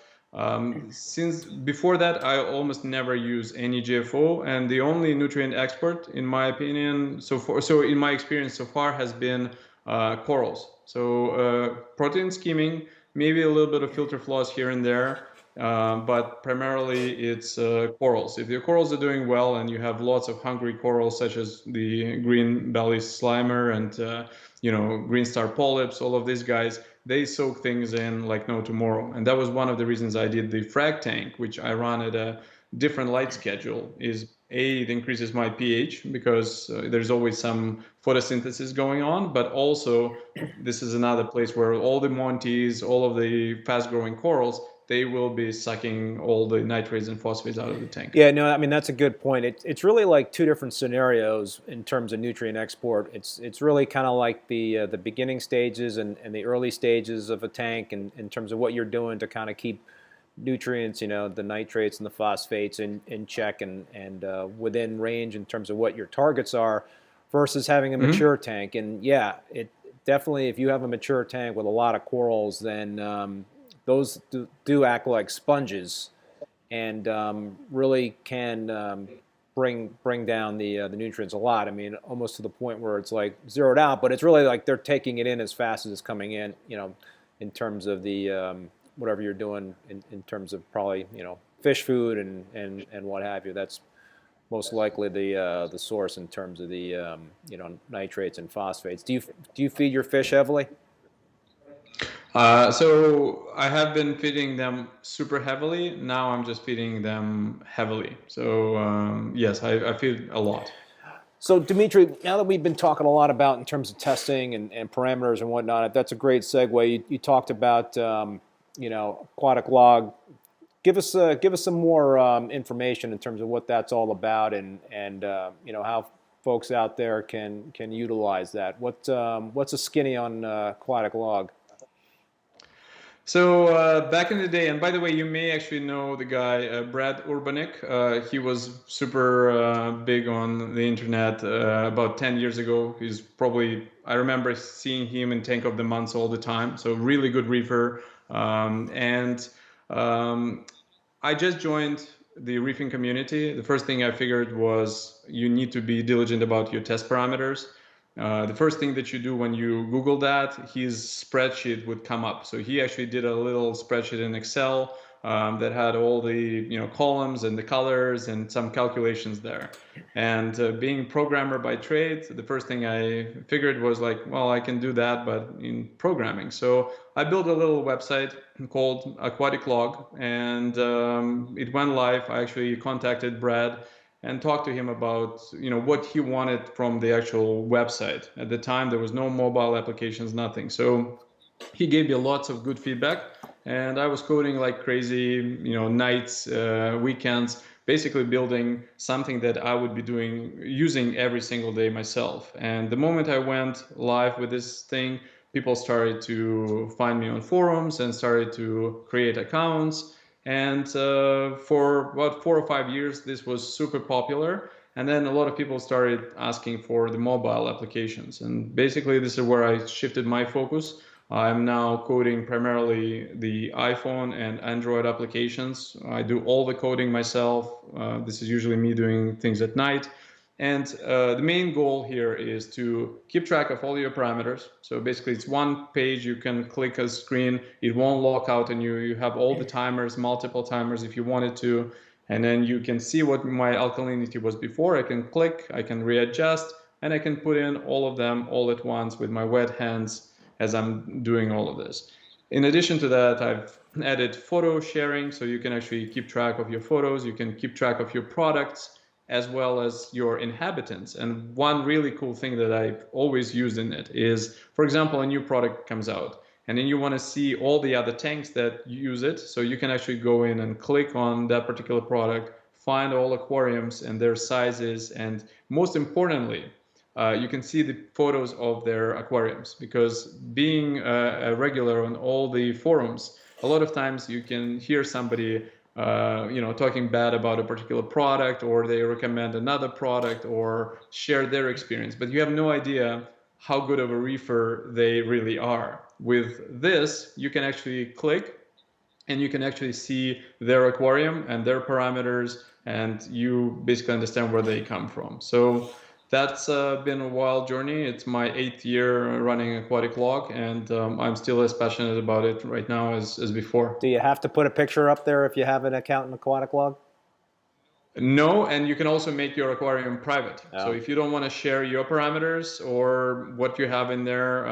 since before that, I almost never use any GFO. And the only nutrient export, in my opinion, so in my experience so far, has been corals. So protein skimming, maybe a little bit of filter floss here and there. but primarily it's corals. If your corals are doing well and you have lots of hungry corals, such as the green belly slimer and green star polyps, all of these guys, they soak things in like no tomorrow. And that was one of the reasons I did the frag tank, which I run at a different light schedule. Is it increases my pH because there's always some photosynthesis going on, but also this is another place where all the montes, all of the fast-growing corals, they will be sucking all the nitrates and phosphates out of the tank. Yeah, no, I mean, that's a good point. It's really like two different scenarios in terms of nutrient export. It's really kind of like the beginning stages and the early stages of a tank, and in terms of what you're doing to kind of keep nutrients, the nitrates and the phosphates in check and within range in terms of what your targets are, versus having a mature tank. And yeah, it definitely, if you have a mature tank with a lot of corals, then those do act like sponges and really can bring down the nutrients a lot. I mean, almost to the point where it's like zeroed out, but it's really like they're taking it in as fast as it's coming in, in terms of the whatever you're doing in terms of probably, fish food and what have you. That's most likely the source in terms of the nitrates and phosphates. Do you feed your fish heavily? So I have been feeding them super heavily. Now I'm just feeding them heavily. So yes, I feed a lot. So Dmitry, now that we've been talking a lot about in terms of testing and parameters and whatnot, that's a great segue. You talked about Aquatic Log. Give us some more information in terms of what that's all about and how folks out there can utilize that. What's a skinny on Aquatic Log? So back in the day, and by the way, you may actually know the guy, Brad Urbanik. He was super big on the internet about 10 years ago. He's probably, I remember seeing him in Tank of the Month all the time. So really good reefer. I just joined the reefing community. The first thing I figured was you need to be diligent about your test parameters. The first thing that you do when you Google that, his spreadsheet would come up. So he actually did a little spreadsheet in Excel that had all the columns and the colors and some calculations there. And being programmer by trade, the first thing I figured was like, well, I can do that, but in programming. So I built a little website called Aquatic Log, and it went live. I actually contacted Brad and talked to him about what he wanted from the actual website. At the time, there was no mobile applications, nothing. So he gave me lots of good feedback, and I was coding like crazy, nights, weekends, basically building something that I would be using every single day myself. And the moment I went live with this thing, people started to find me on forums and started to create accounts. And for about 4 or 5 years, this was super popular. And then a lot of people started asking for the mobile applications. And basically, this is where I shifted my focus. I'm now coding primarily the iPhone and Android applications. I do all the coding myself. This is usually me doing things at night. And the main goal here is to keep track of all your parameters. So basically, it's one page. You can click a screen. It won't lock out on you. You have all the timers, multiple timers if you wanted to. And then you can see what my alkalinity was before. I can click, I can readjust, and I can put in all of them all at once with my wet hands as I'm doing all of this. In addition to that, I've added photo sharing. So you can actually keep track of your photos. You can keep track of your products, as well as your inhabitants. And one really cool thing that I've always used in it is, for example, a new product comes out, and then you want to see all the other tanks that use it. So you can actually go in and click on that particular product, find all aquariums and their sizes, and most importantly, you can see the photos of their aquariums. Because being a regular on all the forums, a lot of times you can hear somebody talking bad about a particular product, or they recommend another product or share their experience, but you have no idea how good of a reefer they really are. With this, you can actually click and you can actually see their aquarium and their parameters, and you basically understand where they come from. So That's been a wild journey. It's my 8th year running Aquatic Log, and I'm still as passionate about it right now as before. Do you have to put a picture up there if you have an account in Aquatic Log? No, and you can also make your aquarium private. So Oh. if you don't want to share your parameters or what you have in there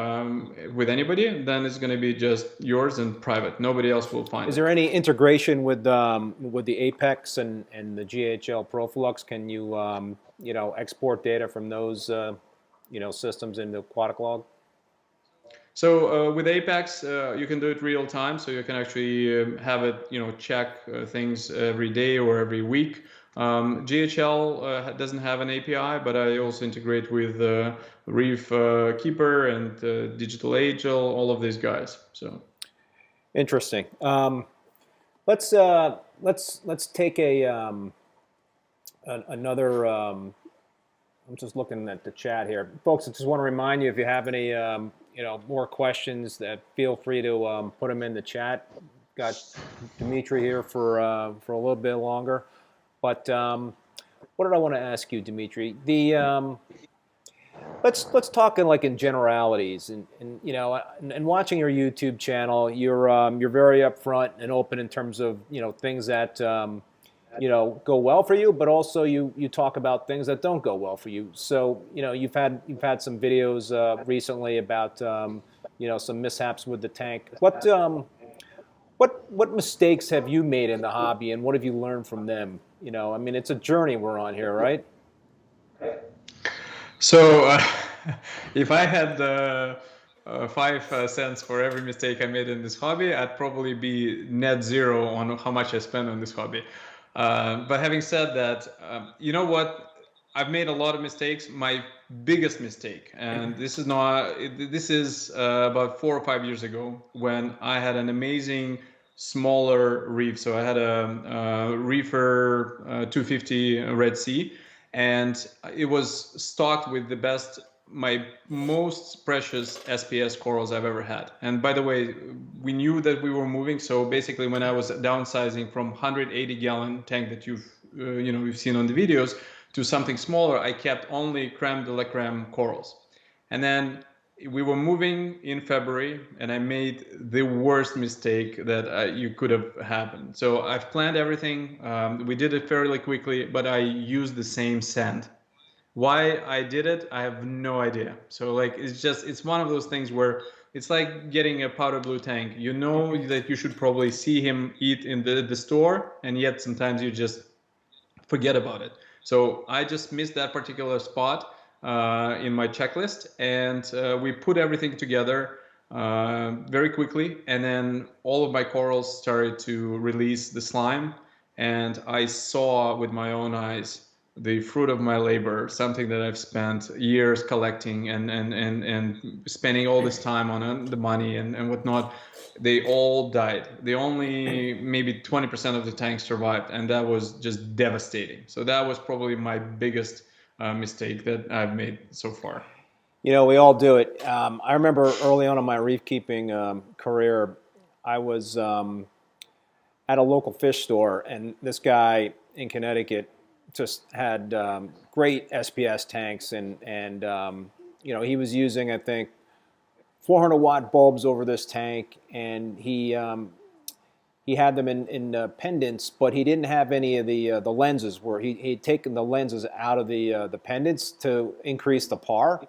with anybody, then it's going to be just yours and private. Nobody else will find Is it. there any integration with the Apex and the GHL Profilux? Can you you know, export data from those you know, systems into Aquatic Log? So with Apex, you can do it real time. So you can actually have it, you know, check things every day or every week. GHL doesn't have an API, but I also integrate with Reef Keeper and Digital Angel, all of these guys. So interesting. Let's take another. I'm just looking at the chat here, folks. I just want to remind you, if you have any you know, more questions, that feel free to put them in the chat. Got Dmitry here for a little bit longer, but what did I want to ask you, Dmitry? The let's talk in like in generalities, and you know, and watching your YouTube channel, you're very upfront and open in terms of, you know, things that you know, go well for you, but also you talk about things that don't go well for you. So, you know, you've had some videos recently about you know, some mishaps with the tank. What mistakes have you made in the hobby, and what have you learned from them? You know, I mean, it's a journey we're on here, right? So if I had 5 cents for every mistake I made in this hobby, I'd probably be net zero on how much I spend on this hobby. But having said that, you know what? I've made a lot of mistakes. My biggest mistake, and this is not, this is about 4 or 5 years ago, when I had an amazing smaller reef. So I had a Reefer 250 Red Sea, and it was stocked with the best, my most precious SPS corals I've ever had. And by the way, we knew that we were moving. So basically, when I was downsizing from 180 gallon tank that you've you know, we've seen on the videos to something smaller, I kept only creme de la creme corals. And then we were moving in February, and I made the worst mistake that you could have happened. So I've planned everything. We did it fairly quickly, but I used the same sand. Why I did it, I have no idea. So like, it's one of those things where it's like getting a powder blue tank. You know that you should probably see him eat in the store, and yet sometimes you just forget about it. So I just missed that particular spot in my checklist, and we put everything together very quickly, and then all of my corals started to release the slime, and I saw with my own eyes the fruit of my labor, something that I've spent years collecting and spending all this time on the money and whatnot. They all died. They only maybe 20% of the tanks survived, and that was just devastating. So that was probably my biggest mistake that I've made so far. You know, we all do it. I remember early on in my reef keeping career, I was at a local fish store, and this guy in Connecticut just had great SPS tanks, and you know, he was using, I think, 400 watt bulbs over this tank, and he had them in pendants, but he didn't have any of the lenses. Where he'd taken the lenses out of the pendants to increase the par.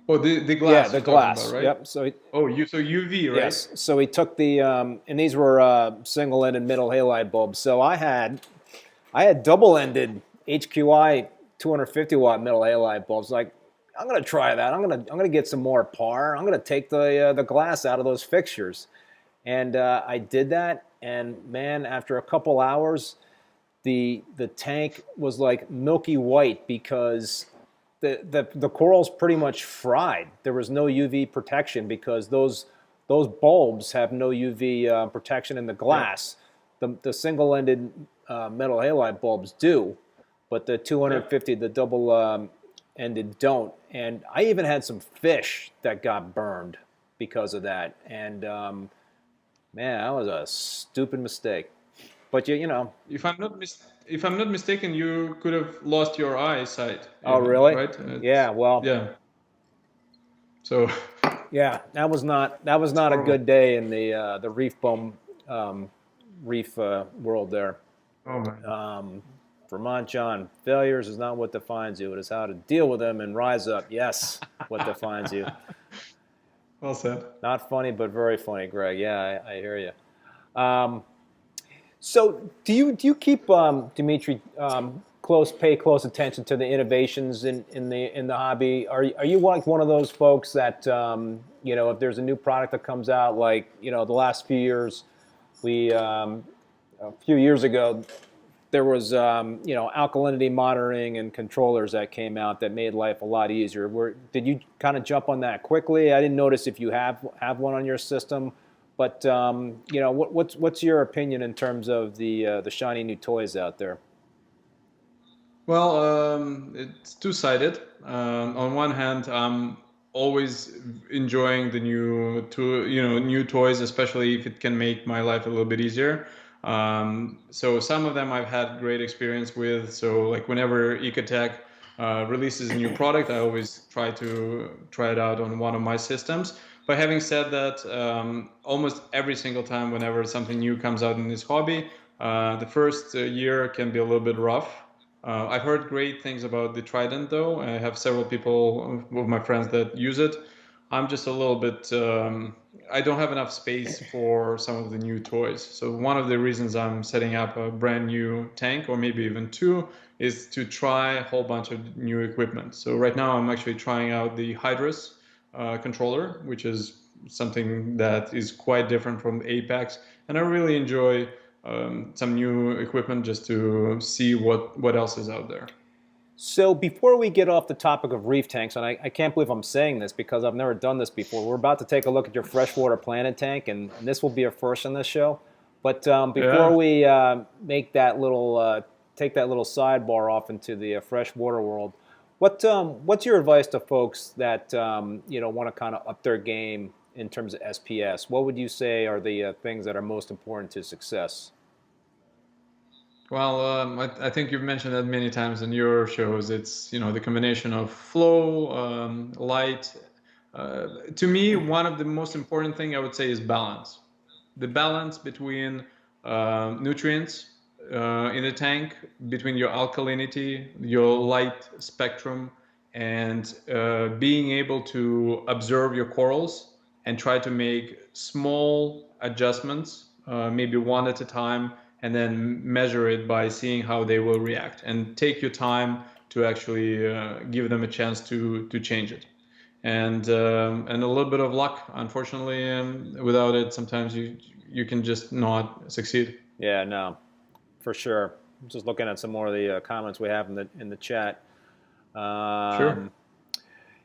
Oh, the glass. Yeah, the glass. About, right? Yep. So so UV, right? Yes. So he took the and these were single-ended middle halide bulbs. So I had double-ended HQI 250 watt middle halide bulbs. Like, I'm gonna try that. I'm gonna get some more par. I'm gonna take the glass out of those fixtures, and I did that. And man, after a couple hours, the tank was like milky white because the corals pretty much fried. There was no UV protection because those bulbs have no UV protection in the glass. The single-ended metal halide bulbs do, but the 250, the double-ended don't. And I even had some fish that got burned because of that. And man, that was a stupid mistake. But you know. If I'm not mistaken, you could have lost your eyesight. Oh, Even, really? right? Yeah. Well. Yeah. So. Yeah, that was not a good day in the ReefBum reef world there. Oh man. Vermont John, failures is not what defines you. It is how to deal with them and rise up. Yes, what defines you. Well said. Not funny, but very funny, Greg. Yeah, I hear you. So, do you keep Dmitry pay close attention to the innovations in the hobby? Are you like one of those folks that you know, if there's a new product that comes out, like, you know, the last few years, a few years ago, there was you know, alkalinity monitoring and controllers that came out that made life a lot easier. Did you kind of jump on that quickly? I didn't notice if you have one on your system, but you know, what's your opinion in terms of the shiny new toys out there? Well, it's two-sided. On one hand, I'm always enjoying the new toys, especially if it can make my life a little bit easier. So some of them I've had great experience with. So like whenever Ecotech releases a new product, I always try it out on one of my systems. But having said that, almost every single time whenever something new comes out in this hobby, the first year can be a little bit rough. I've heard great things about the Trident, though. I have several people of my friends that use it. I'm just a little bit, I don't have enough space for some of the new toys. So one of the reasons I'm setting up a brand new tank, or maybe even two, is to try a whole bunch of new equipment. So right now I'm actually trying out the Hydras controller, which is something that is quite different from the Apex. And I really enjoy some new equipment just to see what else is out there. So before we get off the topic of reef tanks, and I can't believe I'm saying this because I've never done this before, we're about to take a look at your freshwater planted tank, and this will be a first on this show. But before we make that little take that little sidebar off into the freshwater world, what's your advice to folks that you know, want to kind of up their game in terms of SPS? What would you say are the things that are most important to success? Well, I think you've mentioned that many times in your shows. It's, you know, the combination of flow, light. To me, one of the most important thing I would say is balance. The balance between nutrients in the tank, between your alkalinity, your light spectrum, and being able to observe your corals and try to make small adjustments, maybe one at a time, and then measure it by seeing how they will react, and take your time to actually give them a chance to change it. And a little bit of luck, unfortunately, without it, sometimes you can just not succeed. Yeah, no, for sure. I'm just looking at some more of the comments we have in the chat. Sure.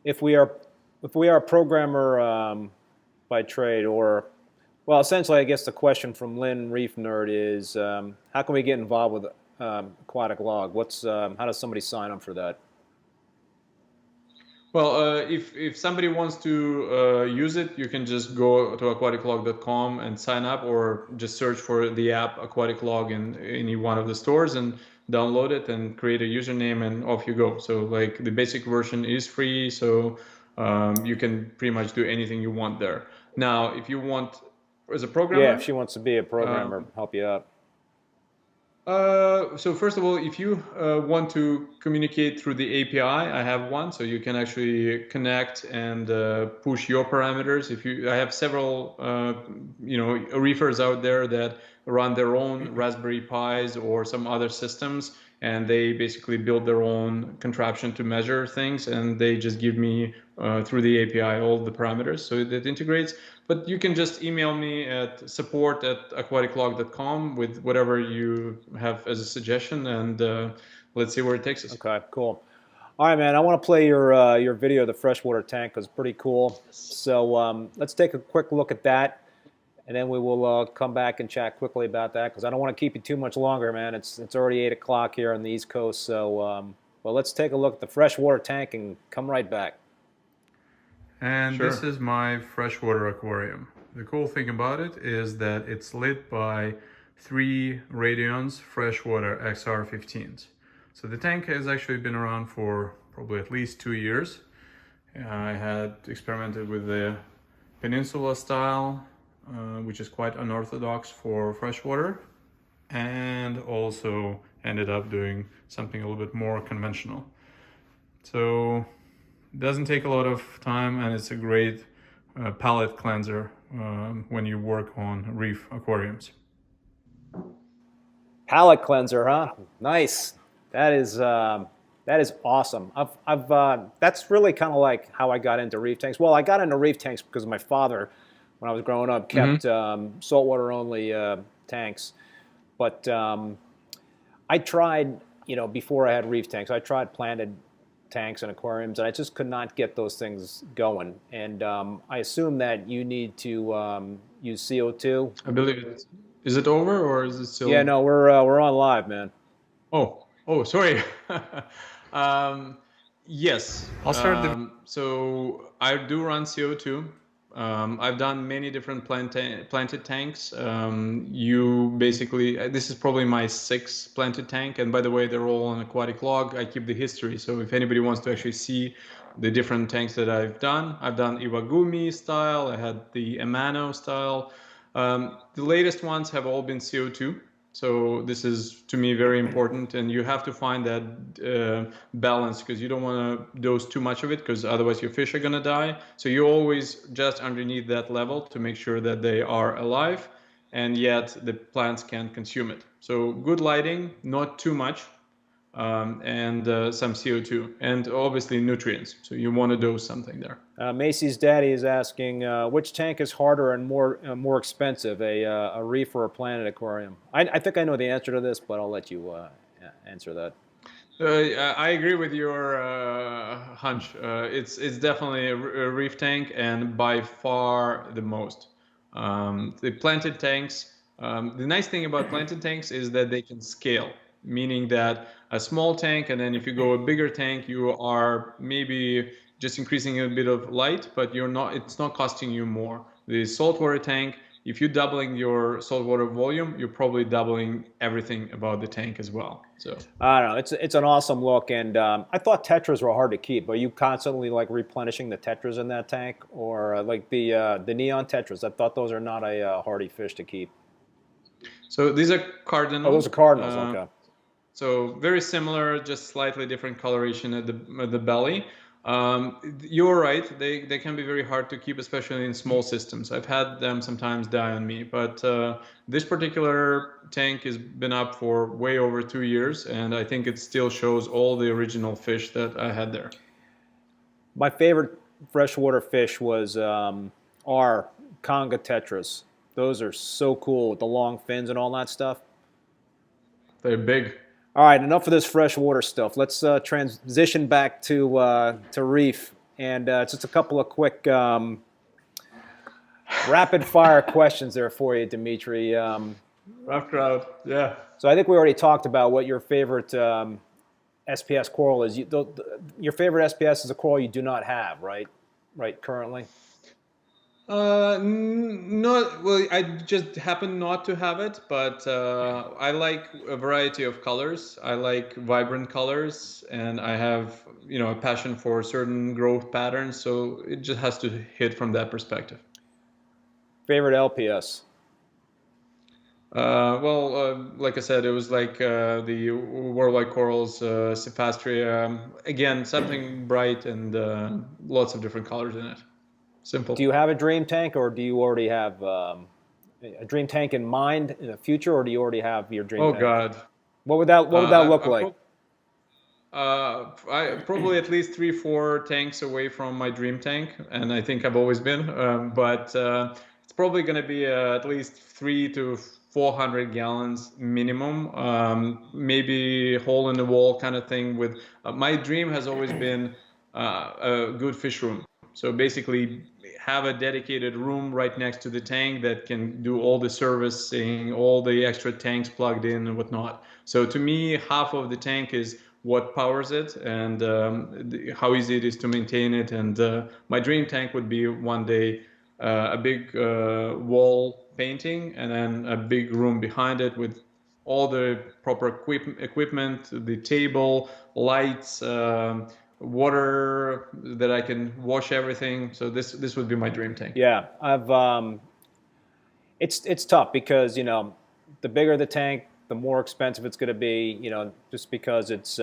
If we are a programmer by trade, or well, essentially, I guess the question from Lynn Reef Nerd is, how can we get involved with Aquatic Log? How does somebody sign up for that? Well, if somebody wants to use it, you can just go to aquaticlog.com and sign up, or just search for the app Aquatic Log in any one of the stores and download it and create a username, and off you go. So like the basic version is free, so you can pretty much do anything you want there. Now, if you want as a programmer, yeah, if she wants to be a programmer, help you out. So first of all, if you want to communicate through the API, I have one, so you can actually connect and push your parameters. I have several, you know, reefers out there that run their own Raspberry Pis or some other systems, and they basically build their own contraption to measure things, and they just give me through the API all the parameters, so that integrates. But you can just email me at support@aquaticlog.com with whatever you have as a suggestion, and let's see where it takes us. Okay, cool. All right, man. I want to play your video of the freshwater tank, because it's pretty cool. So let's take a quick look at that, and then we will come back and chat quickly about that, because I don't want to keep you too much longer, man. It's already 8 o'clock here on the East Coast. So well, let's take a look at the freshwater tank and come right back. And Sure. This is my freshwater aquarium. The cool thing about it is that it's lit by 3 Radions freshwater XR15s. So the tank has actually been around for probably at least 2 years. I had experimented with the Peninsula style, which is quite unorthodox for freshwater, and also ended up doing something a little bit more conventional. So it doesn't take a lot of time, and it's a great palate cleanser when you work on reef aquariums. Palate cleanser, huh? Nice. That is awesome. That's really kind of like how I got into reef tanks. Well, I got into reef tanks because my father, when I was growing up, kept saltwater only tanks. But I tried, before I had reef tanks, I tried planted tanks and aquariums, and I just could not get those things going. And I assume that you need to use CO2. I believe it. Is it over or is it still? Yeah, no, we're on live, man. Oh, sorry. Yes. I'll start So I do run CO2. I've done many different planted tanks. You basically, this is probably my 6th planted tank. And by the way, they're all on Aquatic Log. I keep the history. So if anybody wants to actually see the different tanks that I've done Iwagumi style. I had the Amano style. The latest ones have all been CO2. So this is, to me, very important, and you have to find that balance, because you don't want to dose too much of it, because otherwise your fish are going to die. So you always just underneath that level to make sure that they are alive, and yet the plants can consume it. So good lighting, not too much, and some CO2, and obviously nutrients. So you want to dose something there. Macy's daddy is asking, which tank is harder and more expensive, a reef or a planted aquarium? I think I know the answer to this, but I'll let you answer that. I agree with your hunch. It's definitely a reef tank, and by far the most. The planted tanks, the nice thing about planted tanks is that they can scale, meaning that a small tank, and then if you go a bigger tank, you are maybe just increasing a bit of light, but it's not costing you more. The saltwater tank, if you're doubling your saltwater volume, you're probably doubling everything about the tank as well. So I don't know. It's an awesome look, and I thought tetras were hard to keep. Are you constantly like replenishing the tetras in that tank, or like the neon tetras? I thought those are not a hardy fish to keep. So these are cardinals. Oh, those are cardinals. Okay. So very similar, just slightly different coloration at the belly. You're right, they can be very hard to keep, especially in small systems. I've had them sometimes die on me, but this particular tank has been up for way over 2 years, and I think it still shows all the original fish that I had there. My favorite freshwater fish was our Conga tetras. Those are so cool with the long fins and all that stuff. They're big. All right, enough of this freshwater stuff. Let's transition back to reef, and just a couple of quick rapid-fire questions there for you, Dmitry. Rough crowd, yeah. So I think we already talked about what your favorite SPS coral is. Your favorite SPS is a coral you do not have, right? Right, currently? Not well. I just happen not to have it, but I like a variety of colors. I like vibrant colors, and I have a passion for certain growth patterns. So it just has to hit from that perspective. Favorite LPS? Like I said, it was like the worldwide corals, Cephastria. Again, something bright and lots of different colors in it. Simple. Do you have a dream tank, or do you already have a dream tank in mind in the future, or do you already have your dream tank? Oh God. What would that look like? I probably at least 3-4 tanks away from my dream tank, and I think I've always been. But it's probably going to be at least 300 to 400 gallons minimum. Maybe hole in the wall kind of thing. With my dream has always been a good fish room. So basically, have a dedicated room right next to the tank that can do all the servicing, all the extra tanks plugged in and whatnot. So to me, half of the tank is what powers it and how easy it is to maintain it. And my dream tank would be one day a big wall painting, and then a big room behind it with all the proper equipment, the table, lights, water that I can wash everything. So this would be my dream tank. Yeah, it's tough because, you know, the bigger the tank, the more expensive it's going to be, you know, just because it's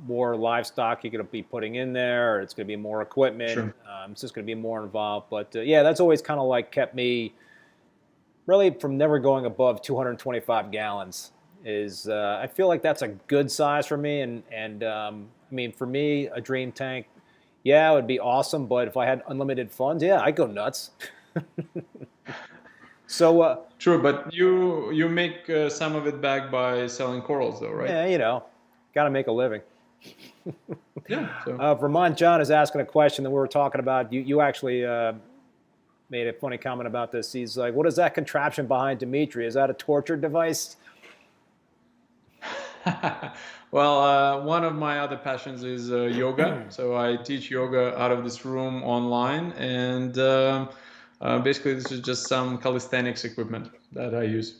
more livestock you're going to be putting in there, or it's going to be more equipment. Sure. It's just going to be more involved. But yeah, that's always kind of like kept me really from never going above 225 gallons. I feel like that's a good size for me. And I mean, for me, a dream tank, yeah, it would be awesome. But if I had unlimited funds, yeah, I'd go nuts. So True, but you make some of it back by selling corals, though, right? yeah, you know, got to make a living. Yeah. So. Vermont John is asking a question that we were talking about. You actually made a funny comment about this. He's like, "What is that contraption behind Dmitry? Is that a torture device?" Well, one of my other passions is yoga. So I teach yoga out of this room online, and basically this is just some calisthenics equipment that I use.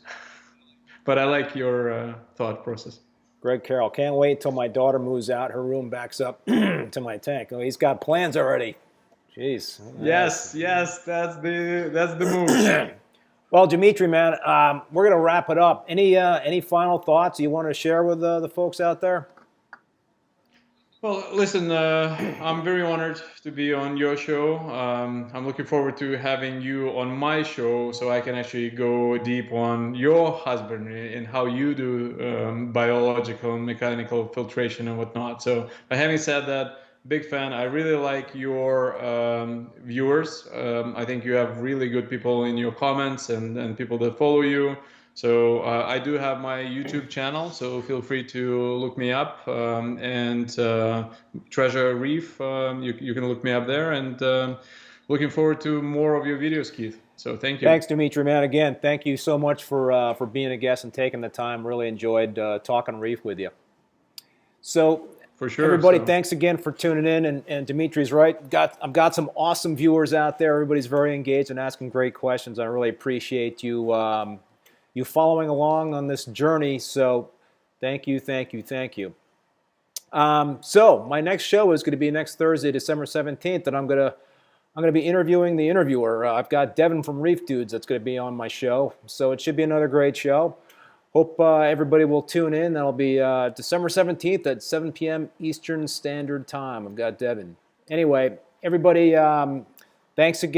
But I like your thought process. Greg Carroll, can't wait until my daughter moves out. Her room backs up to my tank. Oh, he's got plans already. Jeez. Yes, that's the move. Well, Dmitry, man, we're going to wrap it up. Any final thoughts you want to share with the folks out there? Well, listen, I'm very honored to be on your show. I'm looking forward to having you on my show so I can actually go deep on your husbandry and how you do biological and mechanical filtration and whatnot. So having said that, big fan. I really like your viewers. I think you have really good people in your comments and people that follow you. So I do have my YouTube channel, so feel free to look me up, and Treasure Reef, you can look me up there, and looking forward to more of your videos, Keith. So thank you. Thanks, Dmitry, man. Again, thank you so much for being a guest and taking the time. Really enjoyed talking Reef with you. So for sure, everybody, thanks again for tuning in. And Dmitry's right. I've got some awesome viewers out there. Everybody's very engaged and asking great questions. I really appreciate you you following along on this journey. So thank you. So my next show is going to be next Thursday, December 17th, and I'm going to be interviewing the interviewer. I've got Devin from Reef Dudes that's going to be on my show. So it should be another great show. Hope everybody will tune in. That'll be December 17th at 7 p.m. Eastern Standard Time. I've got Devin. Anyway, everybody, thanks again.